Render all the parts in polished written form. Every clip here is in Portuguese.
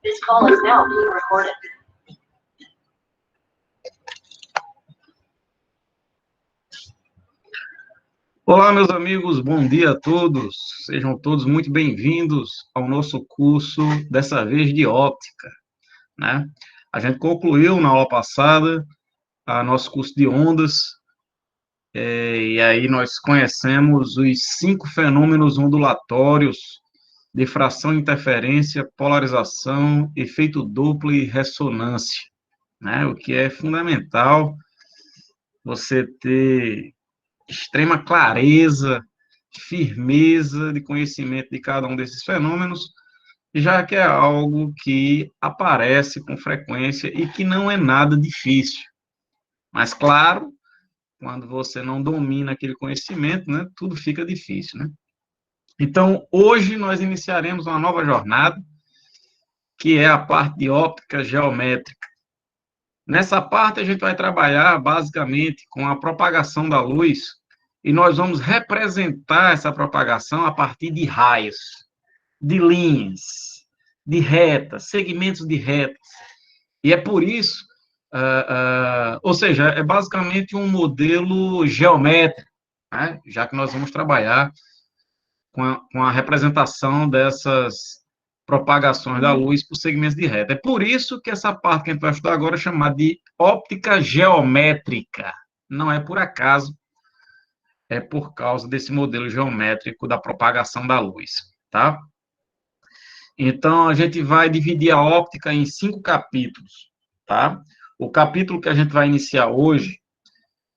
This call is now being recorded. Olá, meus amigos, bom dia a todos. Sejam todos muito bem-vindos ao nosso curso, dessa vez de óptica, né? A gente concluiu na aula passada nosso curso de ondas, e aí nós conhecemos os 5 fenômenos ondulatórios: difração, interferência, polarização, efeito Doppler e ressonância, né? O que é fundamental você ter extrema clareza, firmeza de conhecimento de cada um desses fenômenos, já que é algo que aparece com frequência e que não é nada difícil. Mas, claro, quando você não domina aquele conhecimento, né, tudo fica difícil, né? Então, hoje nós iniciaremos uma nova jornada, que é a parte de óptica geométrica. Nessa parte, a gente vai trabalhar, basicamente, com a propagação da luz, e nós vamos representar essa propagação a partir de raios, de linhas, de retas, segmentos de retas. E é por isso, ou seja, é basicamente um modelo geométrico, né? Já que nós vamos trabalhar com a representação dessas propagações da luz por segmentos de reta. É por isso que essa parte que a gente vai estudar agora é chamada de óptica geométrica. Não é por acaso, é por causa desse modelo geométrico da propagação da luz, tá? Então, a gente vai dividir a óptica em 5 capítulos, tá? O capítulo que a gente vai iniciar hoje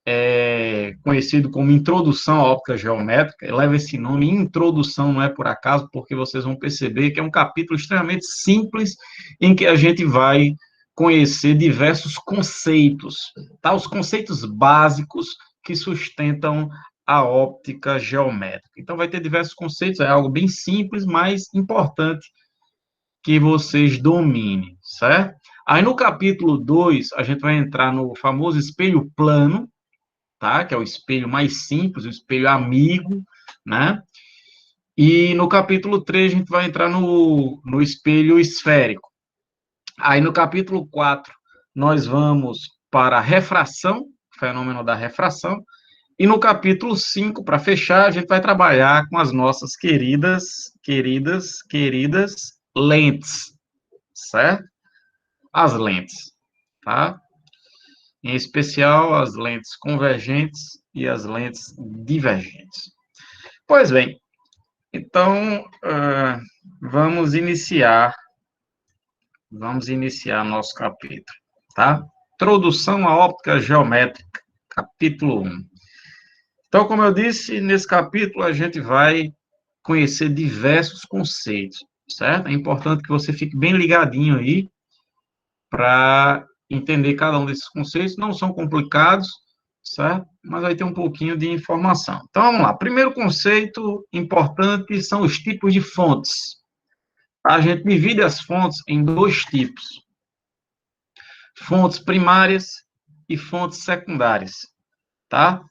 é conhecido como Introdução à Óptica Geométrica, leva esse nome, introdução, não é por acaso, porque vocês vão perceber que é um capítulo extremamente simples, em que a gente vai conhecer diversos conceitos, tá? Os conceitos básicos que sustentam a óptica geométrica. Então, vai ter diversos conceitos, é algo bem simples, mas importante que vocês dominem, certo? Aí, no capítulo 2, a gente vai entrar no famoso espelho plano, tá? Que é o espelho mais simples, o espelho amigo, né? E no capítulo 3, a gente vai entrar no espelho esférico. Aí, no capítulo 4, nós vamos para a refração, fenômeno da refração. E no capítulo 5, para fechar, a gente vai trabalhar com as nossas queridas lentes, certo? As lentes, tá? Em especial as lentes convergentes e as lentes divergentes. Pois bem, então, vamos iniciar nosso capítulo, tá? Introdução à óptica geométrica, capítulo 1. Então, como eu disse, nesse capítulo a gente vai conhecer diversos conceitos, certo? É importante que você fique bem ligadinho aí para entender cada um desses conceitos. Não são complicados, certo? Mas vai ter um pouquinho de informação. Então, vamos lá. Primeiro conceito importante são os tipos de fontes. A gente divide as fontes em 2 tipos: fontes primárias e fontes secundárias, tá?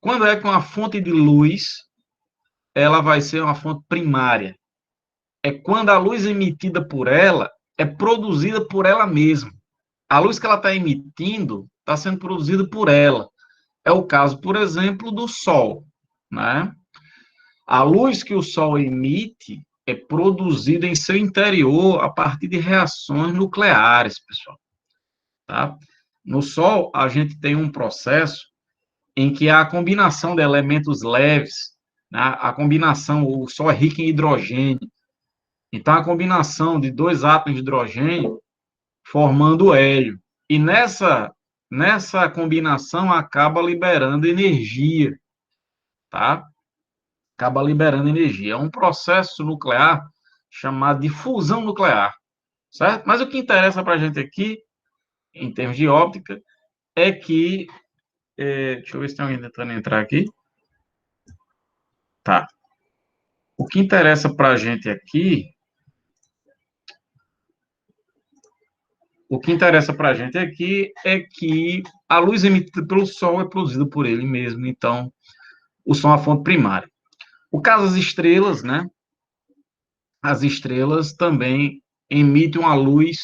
Quando é com a fonte de luz, ela vai ser uma fonte primária. É quando a luz emitida por ela é produzida por ela mesma. A luz que ela está emitindo está sendo produzida por ela. É o caso, por exemplo, do Sol, né? A luz que o Sol emite é produzida em seu interior a partir de reações nucleares, pessoal, tá? No Sol, a gente tem um processo em que a combinação de elementos leves, né, o Sol é rico em hidrogênio, então a combinação de 2 átomos de hidrogênio formando hélio, e nessa combinação acaba liberando energia, tá? Acaba liberando energia. É um processo nuclear chamado de fusão nuclear, certo? Mas o que interessa para a gente aqui, em termos de óptica, é que deixa eu ver se tem alguém tentando entrar aqui. Tá. O que interessa para a gente aqui é que a luz emitida pelo Sol é produzida por ele mesmo, então o Sol é uma fonte primária. O caso das estrelas, né? As estrelas também emitem uma luz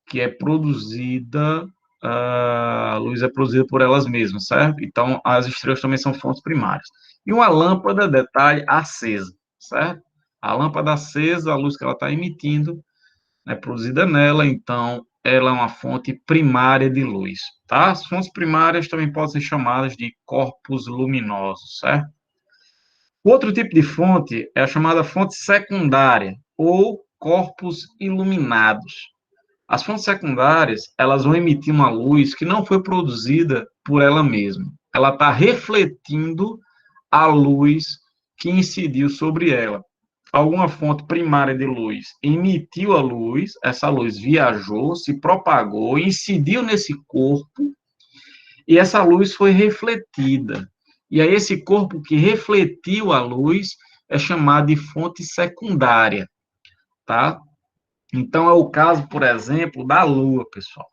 que é produzida, a luz é produzida por elas mesmas, certo? Então, as estrelas também são fontes primárias. E uma lâmpada, detalhe, acesa, certo? A lâmpada acesa, a luz que ela está emitindo, é produzida nela, então, ela é uma fonte primária de luz, tá? As fontes primárias também podem ser chamadas de corpos luminosos, certo? O outro tipo de fonte é a chamada fonte secundária, ou corpos iluminados. As fontes secundárias, elas vão emitir uma luz que não foi produzida por ela mesma. Ela está refletindo a luz que incidiu sobre ela. Alguma fonte primária de luz emitiu a luz, essa luz viajou, se propagou, incidiu nesse corpo, e essa luz foi refletida. E aí esse corpo que refletiu a luz é chamado de fonte secundária, tá? Então, é o caso, por exemplo, da Lua, pessoal.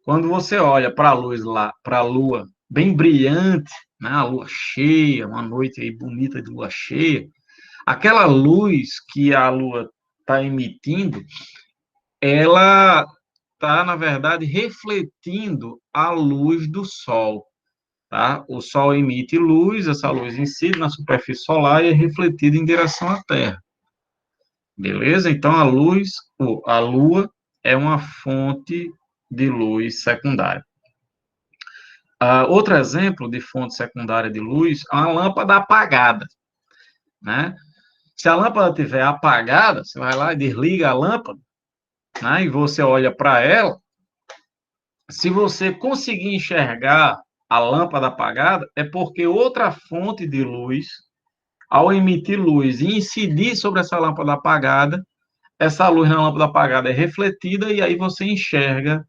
Quando você olha para a luz lá, para a Lua bem brilhante, né, a Lua cheia, uma noite aí bonita de Lua cheia, aquela luz que a Lua está emitindo, ela está, na verdade, refletindo a luz do Sol, tá? O Sol emite luz, essa luz incide na superfície solar e é refletida em direção à Terra. Beleza? Então, a Lua é uma fonte de luz secundária. Outro exemplo de fonte secundária de luz é uma lâmpada apagada, né? Se a lâmpada estiver apagada, você vai lá e desliga a lâmpada, né? E você olha para ela. Se você conseguir enxergar a lâmpada apagada, é porque outra fonte de luz, ao emitir luz e incidir sobre essa lâmpada apagada, essa luz na lâmpada apagada é refletida e aí você enxerga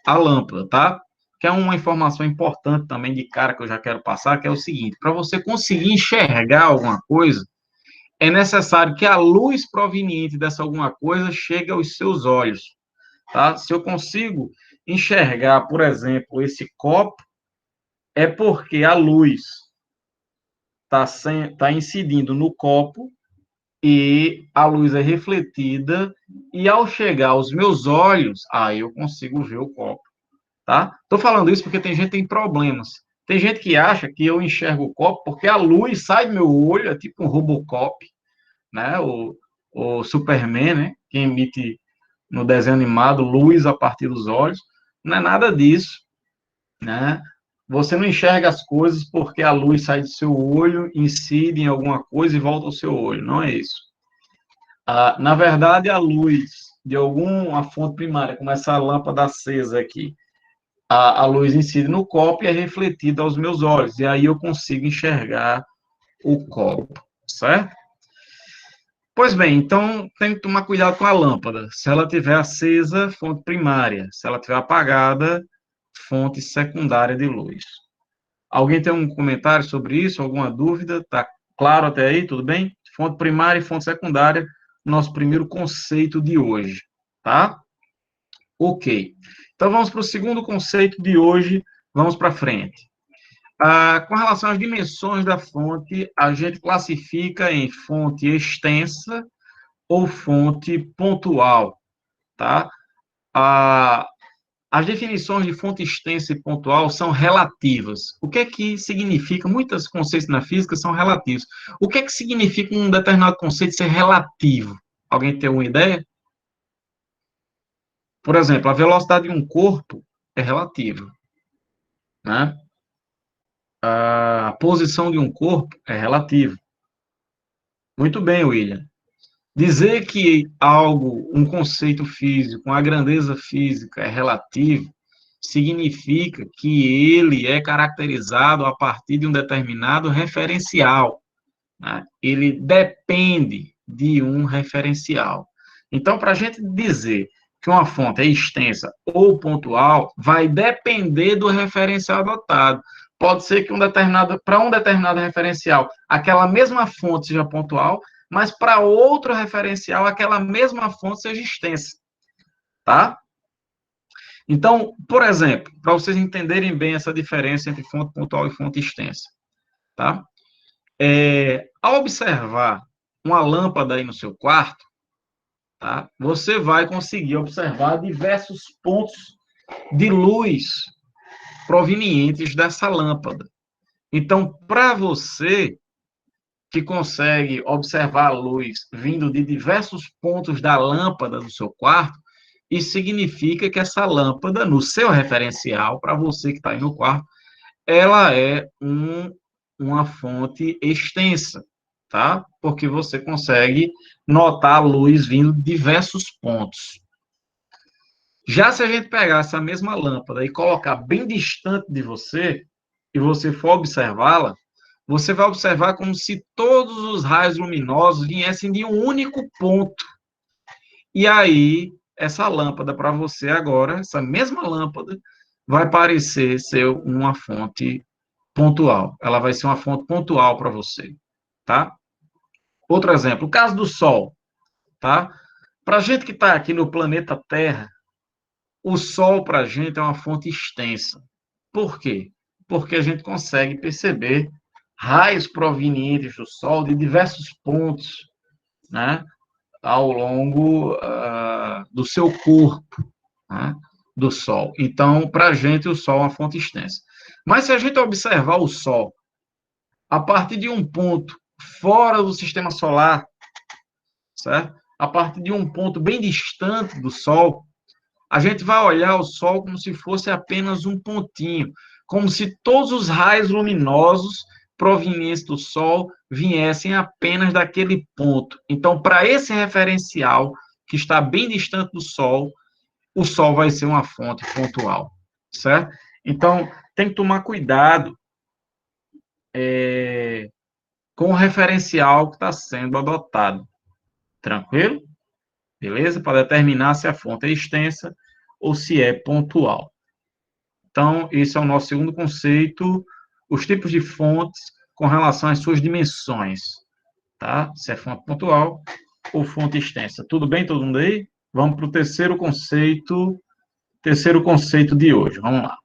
a lâmpada, tá? Que é uma informação importante também de cara que eu já quero passar, que é o seguinte: para você conseguir enxergar alguma coisa, é necessário que a luz proveniente dessa alguma coisa chegue aos seus olhos, tá? Se eu consigo enxergar, por exemplo, esse copo, é porque a luz tá incidindo no copo e a luz é refletida, e ao chegar aos meus olhos, aí eu consigo ver o copo, tá? Tô falando isso porque tem gente que tem problemas. Tem gente que acha que eu enxergo o copo porque a luz sai do meu olho, é tipo um Robocop, né? O Superman, né? Que emite no desenho animado luz a partir dos olhos. Não é nada disso, né? Você não enxerga as coisas porque a luz sai do seu olho, incide em alguma coisa e volta ao seu olho. Não é isso. Na verdade, a luz de alguma fonte primária, como essa lâmpada acesa aqui, a luz incide no copo e é refletida aos meus olhos. E aí eu consigo enxergar o copo, certo? Pois bem, então tem que tomar cuidado com a lâmpada. Se ela estiver acesa, fonte primária. Se ela estiver apagada, fonte secundária de luz. Alguém tem um comentário sobre isso? Alguma dúvida? Tá claro até aí? Tudo bem? Fonte primária e fonte secundária, nosso primeiro conceito de hoje, tá? Ok. Então vamos para o segundo conceito de hoje. Vamos para frente. Com relação às dimensões da fonte, a gente classifica em fonte extensa ou fonte pontual, tá? As definições de fonte extensa e pontual são relativas. O que é que significa? Muitos conceitos na física são relativos. O que é que significa um determinado conceito ser relativo? Alguém tem uma ideia? Por exemplo, a velocidade de um corpo é relativa, né? A posição de um corpo é relativa. Muito bem, William. Dizer que algo, um conceito físico, uma grandeza física é relativo, significa que ele é caracterizado a partir de um determinado referencial, né? Ele depende de um referencial. Então, para a gente dizer que uma fonte é extensa ou pontual, vai depender do referencial adotado. Pode ser que para um determinado referencial, aquela mesma fonte seja pontual, mas para outro referencial, aquela mesma fonte seja extensa, tá? Então, por exemplo, para vocês entenderem bem essa diferença entre fonte pontual e fonte extensa, tá? Ao observar uma lâmpada aí no seu quarto, tá? Você vai conseguir observar diversos pontos de luz provenientes dessa lâmpada. Então, para você que consegue observar a luz vindo de diversos pontos da lâmpada do seu quarto, isso significa que essa lâmpada, no seu referencial, para você que está aí no quarto, ela é uma fonte extensa, tá? Porque você consegue notar a luz vindo de diversos pontos. Já se a gente pegar essa mesma lâmpada e colocar bem distante de você, e você for observá-la, você vai observar como se todos os raios luminosos viessem de um único ponto. E aí, essa lâmpada para você agora, essa mesma lâmpada, vai parecer ser uma fonte pontual. Ela vai ser uma fonte pontual para você, tá? Outro exemplo, o caso do Sol, tá? Para a gente que está aqui no planeta Terra, o Sol para a gente é uma fonte extensa. Por quê? Porque a gente consegue perceber raios provenientes do Sol de diversos pontos, né? Ao longo do seu corpo, né? Do Sol. Então, para a gente, o Sol é uma fonte extensa. Mas se a gente observar o Sol a partir de um ponto fora do sistema solar, certo? A partir de um ponto bem distante do Sol, a gente vai olhar o Sol como se fosse apenas um pontinho, como se todos os raios luminosos provenientes do Sol viessem apenas daquele ponto. Então, para esse referencial, que está bem distante do Sol, o Sol vai ser uma fonte pontual, certo? Então, tem que tomar cuidado com o referencial que está sendo adotado. Tranquilo? Beleza? Para determinar se a fonte é extensa ou se é pontual. Então, esse é o nosso segundo conceito, os tipos de fontes com relação às suas dimensões, tá? Se é fonte pontual ou fonte extensa. Tudo bem, todo mundo aí? Vamos para o terceiro conceito de hoje. Vamos lá.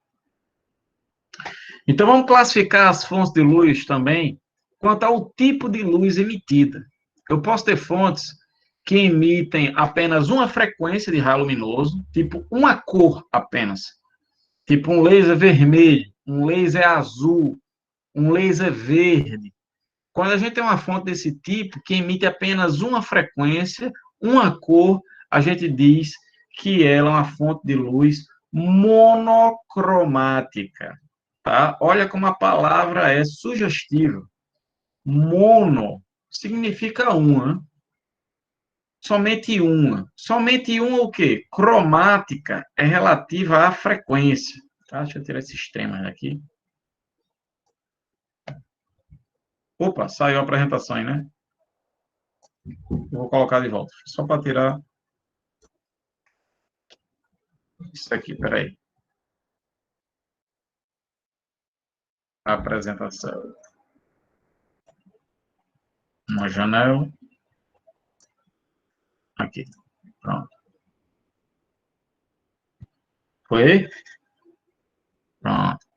Então, vamos classificar as fontes de luz também quanto ao tipo de luz emitida. Eu posso ter fontes que emitem apenas uma frequência de raio luminoso, tipo uma cor apenas, tipo um laser vermelho, um laser azul, um laser verde. Quando a gente tem uma fonte desse tipo, que emite apenas uma frequência, uma cor, a gente diz que ela é uma fonte de luz monocromática. Tá? Olha como a palavra é sugestiva. Mono significa uma. Somente uma. Somente uma o quê? Cromática é relativa à frequência. Tá? Deixa eu tirar esse extremo aqui. Opa, saiu a apresentação aí, né? Eu vou colocar de volta. Só para tirar isso aqui, peraí. A apresentação. Uma janela. Aqui. Pronto. Foi? Pronto.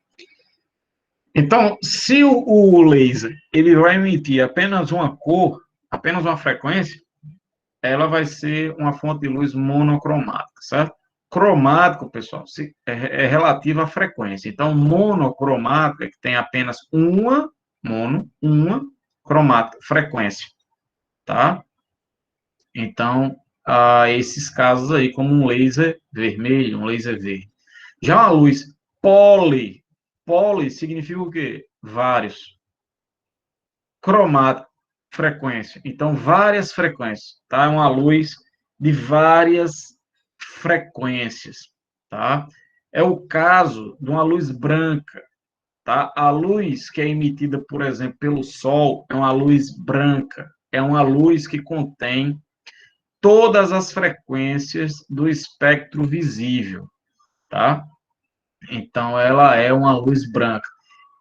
Então, se o laser ele vai emitir apenas uma cor, apenas uma frequência, ela vai ser uma fonte de luz monocromática, certo? Cromático, pessoal, é relativo à frequência. Então, monocromático é que tem apenas uma cromática, frequência, tá? Então, esses casos aí, como um laser vermelho, um laser verde. Já uma luz poli significa o quê? Vários. Cromático, frequência. Então, várias frequências, tá? É uma luz de várias frequências, tá? É o caso de uma luz branca, tá? A luz que é emitida, por exemplo, pelo Sol é uma luz branca, é uma luz que contém todas as frequências do espectro visível, tá? Então, ela é uma luz branca.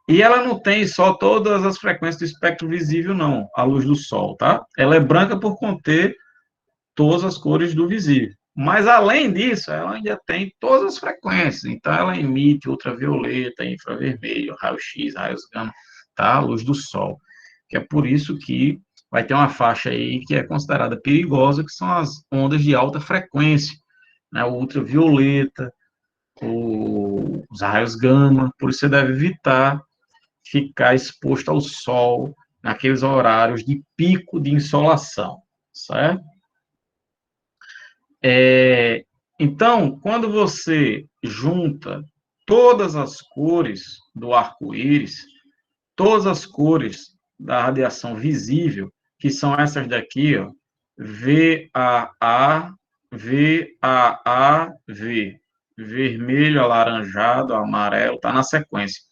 E ela não tem só todas as frequências do espectro visível, não, a luz do Sol, tá? Ela é branca por conter todas as cores do visível. Mas, além disso, ela ainda tem todas as frequências. Então, ela emite ultravioleta, infravermelho, raio-x, raios gama, tá? A luz do Sol. Que é por isso que vai ter uma faixa aí que é considerada perigosa, que são as ondas de alta frequência, né, o ultravioleta, os raios gama, por isso você deve evitar ficar exposto ao sol naqueles horários de pico de insolação, certo? Então, quando você junta todas as cores do arco-íris, todas as cores da radiação visível, que são essas daqui, ó, VAA, VAAV, vermelho, alaranjado, amarelo, está na sequência.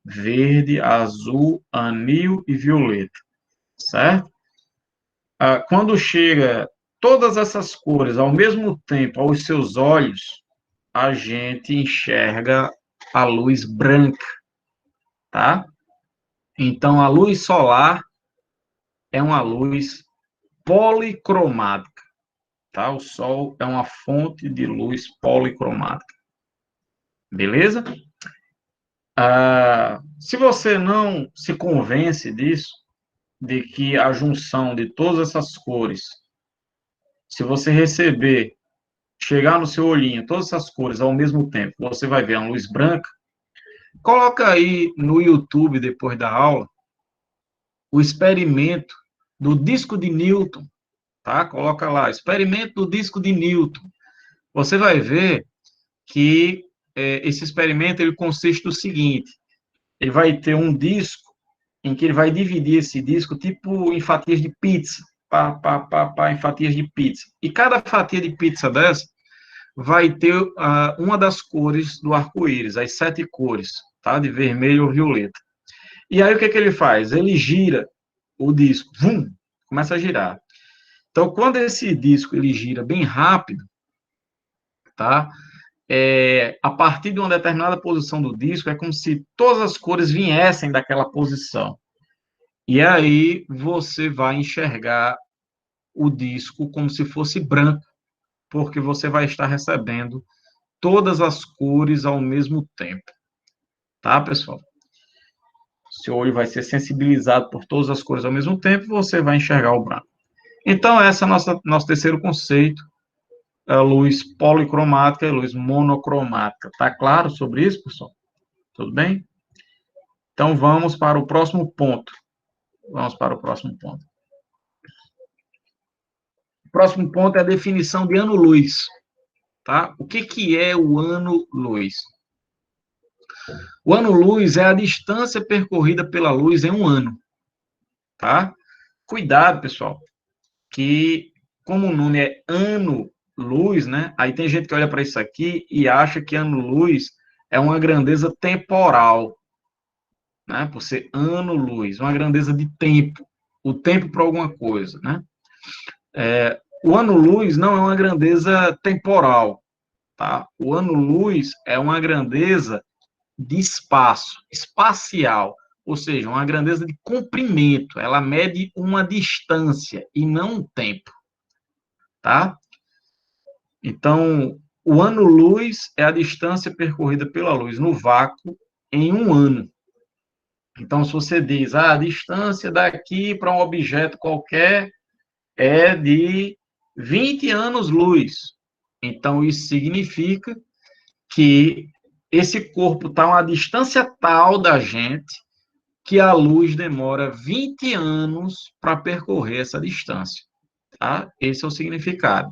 Verde, azul, anil e violeta, certo? Quando chega todas essas cores ao mesmo tempo aos seus olhos, a gente enxerga a luz branca, tá? Então, a luz solar é uma luz policromática, tá? O Sol é uma fonte de luz policromática, beleza? Se você não se convence disso, de que a junção de todas essas cores, se você receber, chegar no seu olhinho, todas essas cores ao mesmo tempo, você vai ver uma luz branca, coloca aí no YouTube, depois da aula, o experimento do disco de Newton, tá? Coloca lá, experimento do disco de Newton. Você vai ver que esse experimento ele consiste no seguinte: ele vai ter um disco em que ele vai dividir esse disco tipo em fatias de pizza, em fatias de pizza. E cada fatia de pizza dessa vai ter uma das cores do arco-íris, as 7 cores, tá? De vermelho ou violeta. E aí o que ele faz? Ele gira o disco, começa a girar. Então, quando esse disco ele gira bem rápido, tá? A partir de uma determinada posição do disco, é como se todas as cores viessem daquela posição. E aí você vai enxergar o disco como se fosse branco, porque você vai estar recebendo todas as cores ao mesmo tempo. Tá, pessoal? Seu olho vai ser sensibilizado por todas as cores ao mesmo tempo, você vai enxergar o branco. Então, esse é nosso terceiro conceito, a luz policromática e luz monocromática. Tá claro sobre isso, pessoal? Tudo bem? Então, vamos para o próximo ponto. Vamos para o próximo ponto. O próximo ponto é a definição de ano-luz. Tá? O que é o ano-luz? O ano-luz é a distância percorrida pela luz em um ano. Tá? Cuidado, pessoal, que como o nome é ano-luz, né? Aí tem gente que olha para isso aqui e acha que ano-luz é uma grandeza temporal, né? Por ser ano-luz, uma grandeza de tempo, o tempo para alguma coisa, né? O ano-luz não é uma grandeza temporal, tá? O ano-luz é uma grandeza de espaço, espacial, ou seja, uma grandeza de comprimento, ela mede uma distância e não um tempo, tá? Então, o ano-luz é a distância percorrida pela luz no vácuo em um ano. Então, se você diz, a distância daqui para um objeto qualquer é de 20 anos-luz. Então, isso significa que esse corpo está a uma distância tal da gente que a luz demora 20 anos para percorrer essa distância. Tá? Esse é o significado.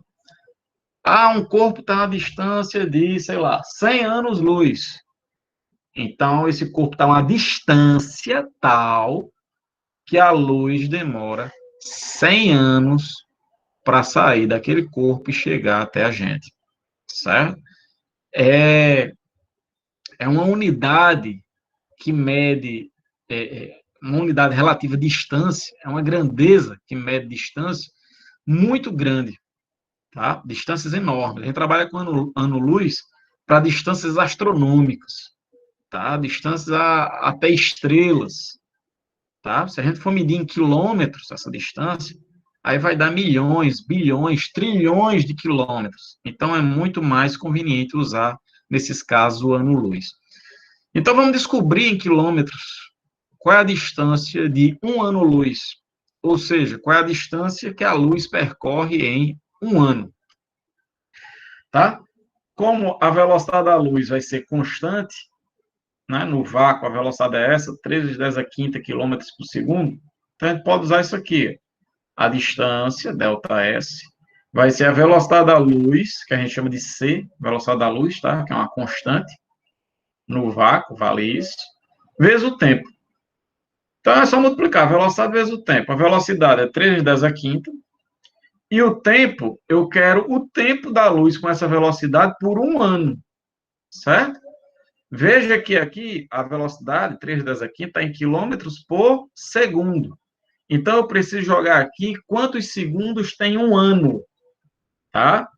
Um corpo está a distância de, sei lá, 100 anos-luz. Então, esse corpo está a uma distância tal que a luz demora 100 anos para sair daquele corpo e chegar até a gente, certo? É uma unidade que mede, uma unidade relativa de distância, é uma grandeza que mede distância muito grande, tá? Distâncias enormes. A gente trabalha com ano-luz para distâncias astronômicas, tá? Distâncias até estrelas, tá? Se a gente for medir em quilômetros essa distância, aí vai dar milhões, bilhões, trilhões de quilômetros. Então, é muito mais conveniente usar, nesses casos, o ano-luz. Então, vamos descobrir em quilômetros qual é a distância de um ano-luz. ou seja, qual é a distância que a luz percorre em um ano, tá? Como a velocidade da luz vai ser constante, né, no vácuo a velocidade é essa, 3 vezes 10 a quinta quilômetros por segundo, então a gente pode usar isso aqui, a distância, ΔS, vai ser a velocidade da luz, que a gente chama de C, velocidade da luz, tá? Que é uma constante, no vácuo, vale isso, vezes o tempo. Então, é só multiplicar a velocidade vezes o tempo. A velocidade é 3 vezes 10 a quinta, e o tempo, eu quero o tempo da luz com essa velocidade por um ano, certo? Veja que aqui a velocidade, 3 vezes 10 a quinta, está em quilômetros por segundo. Então, eu preciso jogar aqui quantos segundos tem um ano, tá?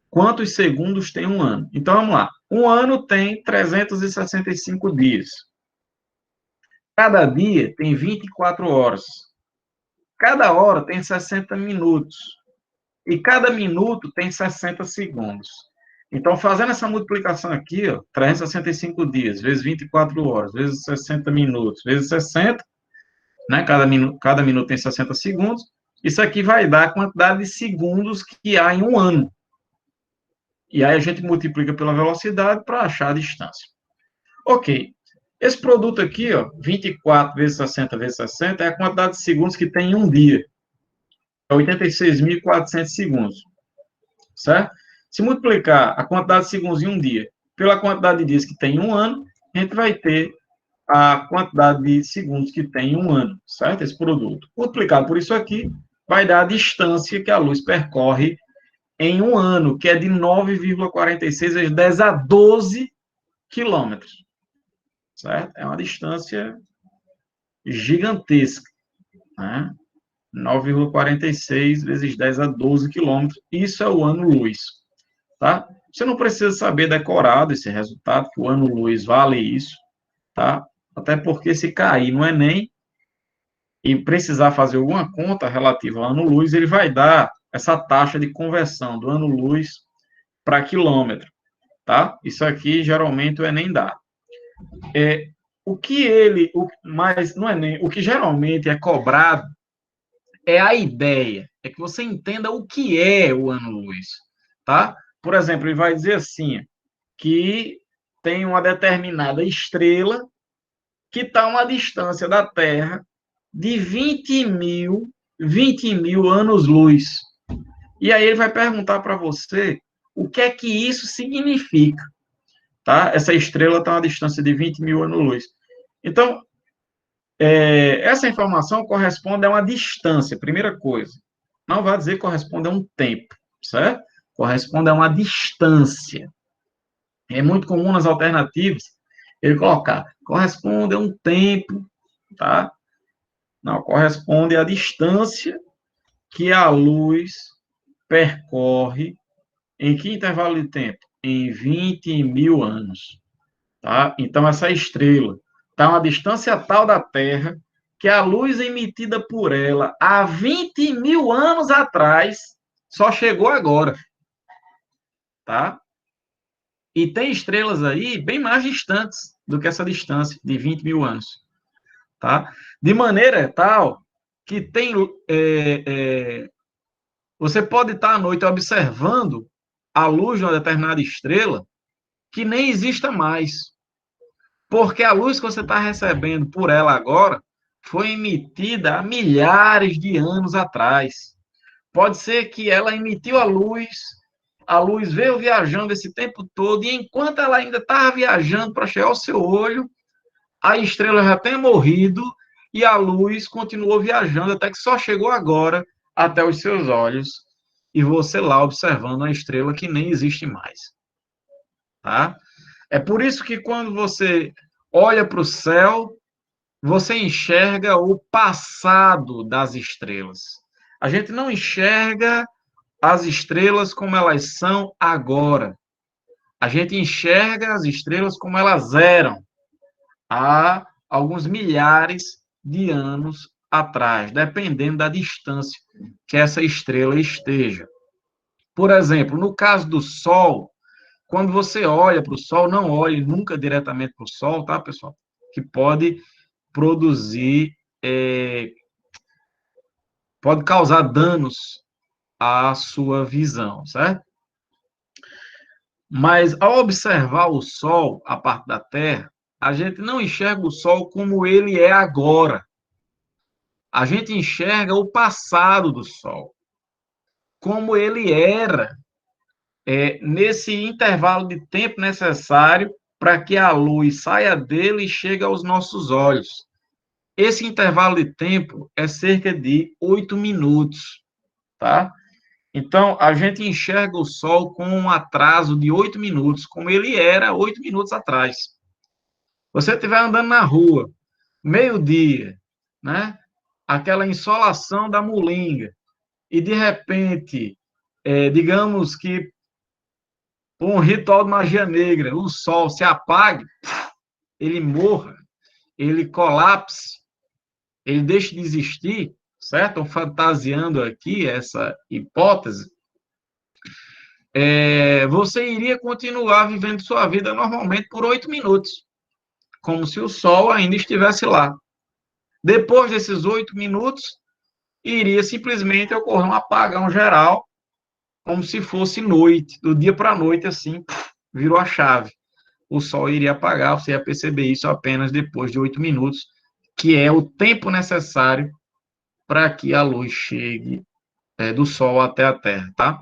Quantos segundos tem um ano? Então, vamos lá. Um ano tem 365 dias. Cada dia tem 24 horas. Cada hora tem 60 minutos. E cada minuto tem 60 segundos. Então, fazendo essa multiplicação aqui, ó, 365 dias, vezes 24 horas, vezes 60 minutos, vezes 60, né? Cada minuto tem 60 segundos. Isso aqui vai dar a quantidade de segundos que há em um ano. E aí a gente multiplica pela velocidade para achar a distância. Ok. Esse produto aqui, ó, 24 vezes 60 vezes 60, é a quantidade de segundos que tem em um dia. É 86.400 segundos. Certo? Se multiplicar a quantidade de segundos em um dia pela quantidade de dias que tem em um ano, a gente vai ter a quantidade de segundos que tem em um ano, certo? Esse produto. Multiplicado por isso aqui, vai dar a distância que a luz percorre em um ano, que é de 9,46 vezes 10 a 12 quilômetros, certo? É uma distância gigantesca, né? 9,46 vezes 10 a 12 quilômetros, isso é o ano-luz, tá? Você não precisa saber decorado esse resultado, que o ano-luz vale isso, tá? Até porque se cair no Enem e precisar fazer alguma conta relativa ao ano-luz, ele vai dar essa taxa de conversão do ano-luz para quilômetro, tá? Isso aqui, geralmente, o Enem dá. O que ele, mas não é nem, o que geralmente é cobrado é a ideia, é que você entenda o que é o ano-luz, tá? Por exemplo, ele vai dizer assim, que tem uma determinada estrela que está a uma distância da Terra de 20 mil anos-luz. E aí ele vai perguntar para você o que é que isso significa, tá? Essa estrela está a uma distância de 20 mil anos-luz. Então, essa informação corresponde a uma distância, primeira coisa. Não vai dizer que corresponde a um tempo, certo? Corresponde a uma distância. É muito comum nas alternativas ele colocar, corresponde a um tempo, tá? Não, corresponde à distância que a luz percorre em que intervalo de tempo? Em 20 mil anos, tá? Então, essa estrela está a uma distância tal da Terra que a luz emitida por ela há 20 mil anos atrás só chegou agora, tá? E tem estrelas aí bem mais distantes do que essa distância de 20 mil anos, tá? De maneira tal que tem... você pode estar à noite observando a luz de uma determinada estrela que nem exista mais, porque a luz que você está recebendo por ela agora foi emitida há milhares de anos atrás. Pode ser que ela emitiu a luz veio viajando esse tempo todo, e enquanto ela ainda estava viajando para chegar ao seu olho, a estrela já tenha morrido e a luz continuou viajando até que só chegou agora até os seus olhos e você lá observando a estrela que nem existe mais, tá? É por isso que quando você olha para o céu, você enxerga o passado das estrelas. A gente não enxerga as estrelas como elas são agora. A gente enxerga as estrelas como elas eram há alguns milhares de anos atrás, dependendo da distância que essa estrela esteja. Por exemplo, no caso do Sol, quando você olha para o Sol, não olhe nunca diretamente para o Sol, tá, pessoal? Que pode produzir pode causar danos à sua visão, certo? Mas ao observar o Sol, a parte da Terra, a gente não enxerga o Sol como ele é agora. A gente enxerga o passado do Sol, como ele era nesse intervalo de tempo necessário para que a luz saia dele e chegue aos nossos olhos. Esse intervalo de tempo é cerca de 8 minutos, tá? Então, a gente enxerga o Sol com um atraso de 8 minutos, como ele era 8 minutos atrás. Você estiver andando na rua, meio-dia, né? Aquela insolação da mulinga, e de repente, digamos que por um ritual de magia negra, o Sol se apague, ele morra, ele colapse, ele deixe de existir, certo? Estou fantasiando aqui essa hipótese. Você iria continuar vivendo sua vida normalmente por 8 minutos, como se o Sol ainda estivesse lá. Depois desses 8 minutos, iria simplesmente ocorrer um apagão geral, como se fosse noite, do dia para a noite, assim, virou a chave. O Sol iria apagar, você ia perceber isso apenas depois de 8 minutos, que é o tempo necessário para que a luz chegue do Sol até a Terra, tá?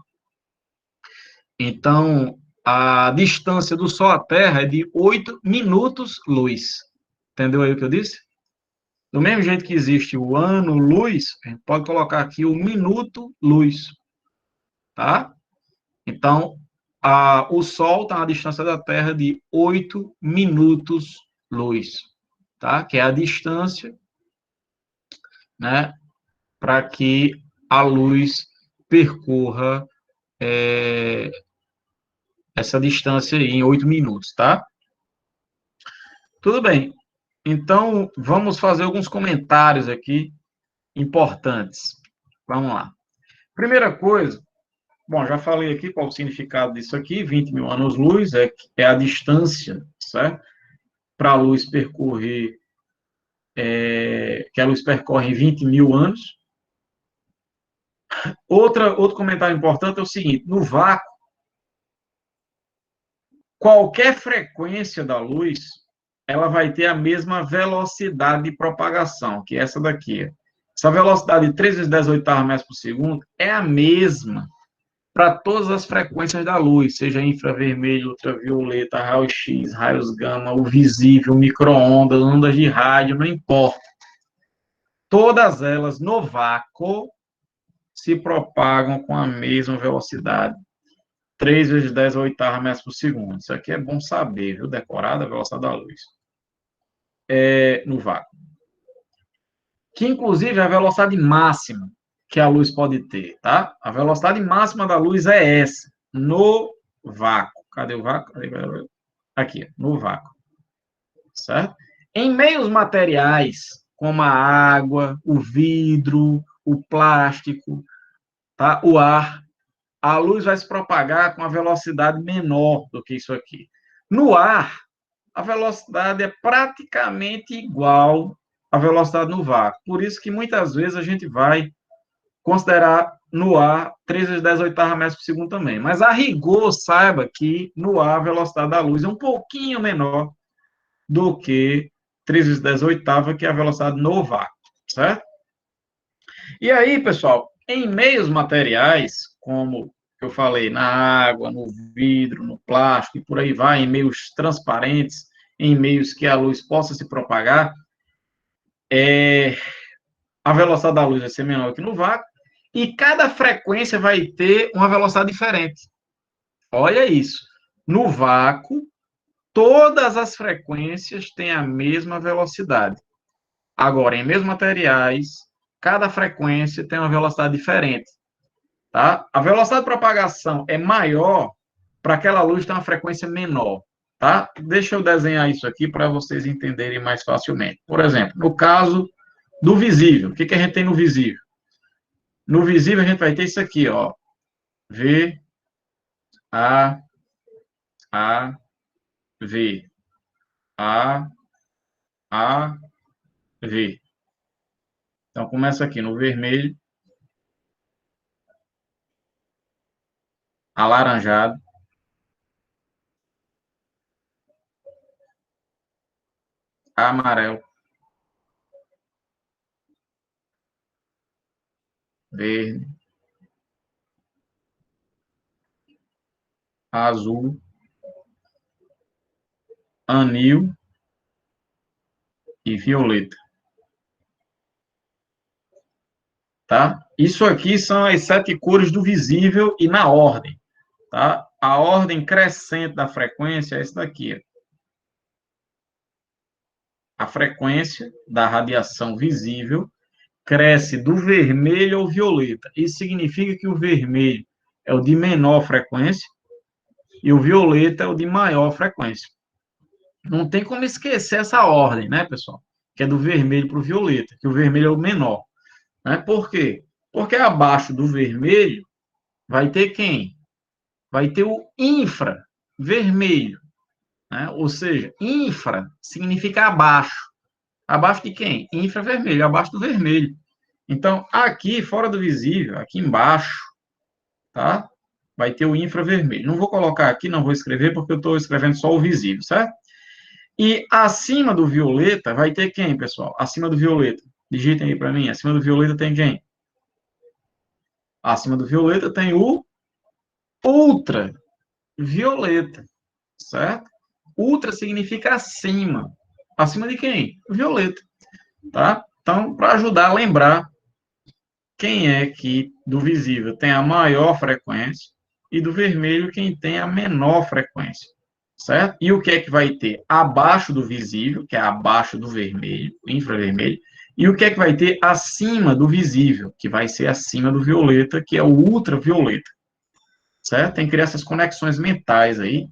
Então, a distância do Sol à Terra é de 8 minutos-luz. Entendeu aí o que eu disse? Do mesmo jeito que existe o ano-luz, a gente pode colocar aqui o minuto-luz, tá? Então, o Sol está na distância da Terra de 8 minutos-luz, tá? Que é a distância, né, para que a luz percorra essa distância aí em 8 minutos, tá? Tudo bem. Então, vamos fazer alguns comentários aqui importantes. Vamos lá. Primeira coisa, bom, já falei aqui qual o significado disso aqui, 20 mil anos-luz é a distância, certo? Para a luz percorrer, que a luz percorre em 20 mil anos. Outro comentário importante é o seguinte, no vácuo, qualquer frequência da luz, ela vai ter a mesma velocidade de propagação, que é essa daqui. Essa velocidade de 3 vezes 10 oitavas metros por segundo é a mesma para todas as frequências da luz, seja infravermelho, ultravioleta, raio-x, raios gama, o visível, micro-ondas, ondas de rádio, não importa. Todas elas, no vácuo, se propagam com a mesma velocidade. 3 vezes 10 oitavas metros por segundo. Isso aqui é bom saber, viu? Decorada a velocidade da luz. No vácuo. Que, inclusive, é a velocidade máxima que a luz pode ter, tá? A velocidade máxima da luz é essa, no vácuo. Cadê o vácuo? Aqui, no vácuo. Certo? Em meios materiais, como a água, o vidro, o plástico, tá? O ar, a luz vai se propagar com a velocidade menor do que isso aqui. No ar, a velocidade é praticamente igual à velocidade no vácuo. Por isso que muitas vezes a gente vai considerar no ar 3 vezes 10 oitavas metros por segundo também. Mas a rigor, saiba que no ar a velocidade da luz é um pouquinho menor do que 3 vezes 10 oitavas, que é a velocidade no vácuo, certo? E aí, pessoal, em meios materiais, como eu falei, na água, no vidro, no plástico e por aí vai, em meios transparentes, em meios que a luz possa se propagar, a velocidade da luz vai ser menor que no vácuo e cada frequência vai ter uma velocidade diferente. Olha isso. No vácuo, todas as frequências têm a mesma velocidade. Agora, em meios materiais, cada frequência tem uma velocidade diferente. Tá? A velocidade de propagação é maior para aquela luz ter uma frequência menor. Tá? Deixa eu desenhar isso aqui para vocês entenderem mais facilmente. Por exemplo, no caso do visível, o que, que a gente tem no visível? No visível, a gente vai ter isso aqui, ó. V, A, A, V. A, A, V. Então, começa aqui no vermelho, alaranjado, amarelo, verde, azul, anil e violeta, tá? Isso aqui são as 7 cores do visível e na ordem, tá? A ordem crescente da frequência é essa daqui, ó. A frequência da radiação visível cresce do vermelho ao violeta. Isso significa que o vermelho é o de menor frequência e o violeta é o de maior frequência. Não tem como esquecer essa ordem, né, pessoal? Que é do vermelho para o violeta, que o vermelho é o menor. Né? Por quê? Porque abaixo do vermelho vai ter quem? Vai ter o infravermelho. Né? Ou seja, infra significa abaixo. Abaixo de quem? Infravermelho, abaixo do vermelho. Então, aqui, fora do visível, aqui embaixo, tá? Vai ter o infravermelho. Não vou colocar aqui, não vou escrever, porque eu estou escrevendo só o visível, certo? E acima do violeta vai ter quem, pessoal? Acima do violeta. Digitem aí para mim. Acima do violeta tem quem? Acima do violeta tem o ultravioleta, certo? Ultra significa acima. Acima de quem? Violeta, tá? Então, para ajudar a lembrar quem é que do visível tem a maior frequência e do vermelho quem tem a menor frequência, certo? E o que é que vai ter abaixo do visível, que é abaixo do vermelho, infravermelho, e o que é que vai ter acima do visível, que vai ser acima do violeta, que é o ultravioleta, certo? Tem que criar essas conexões mentais aí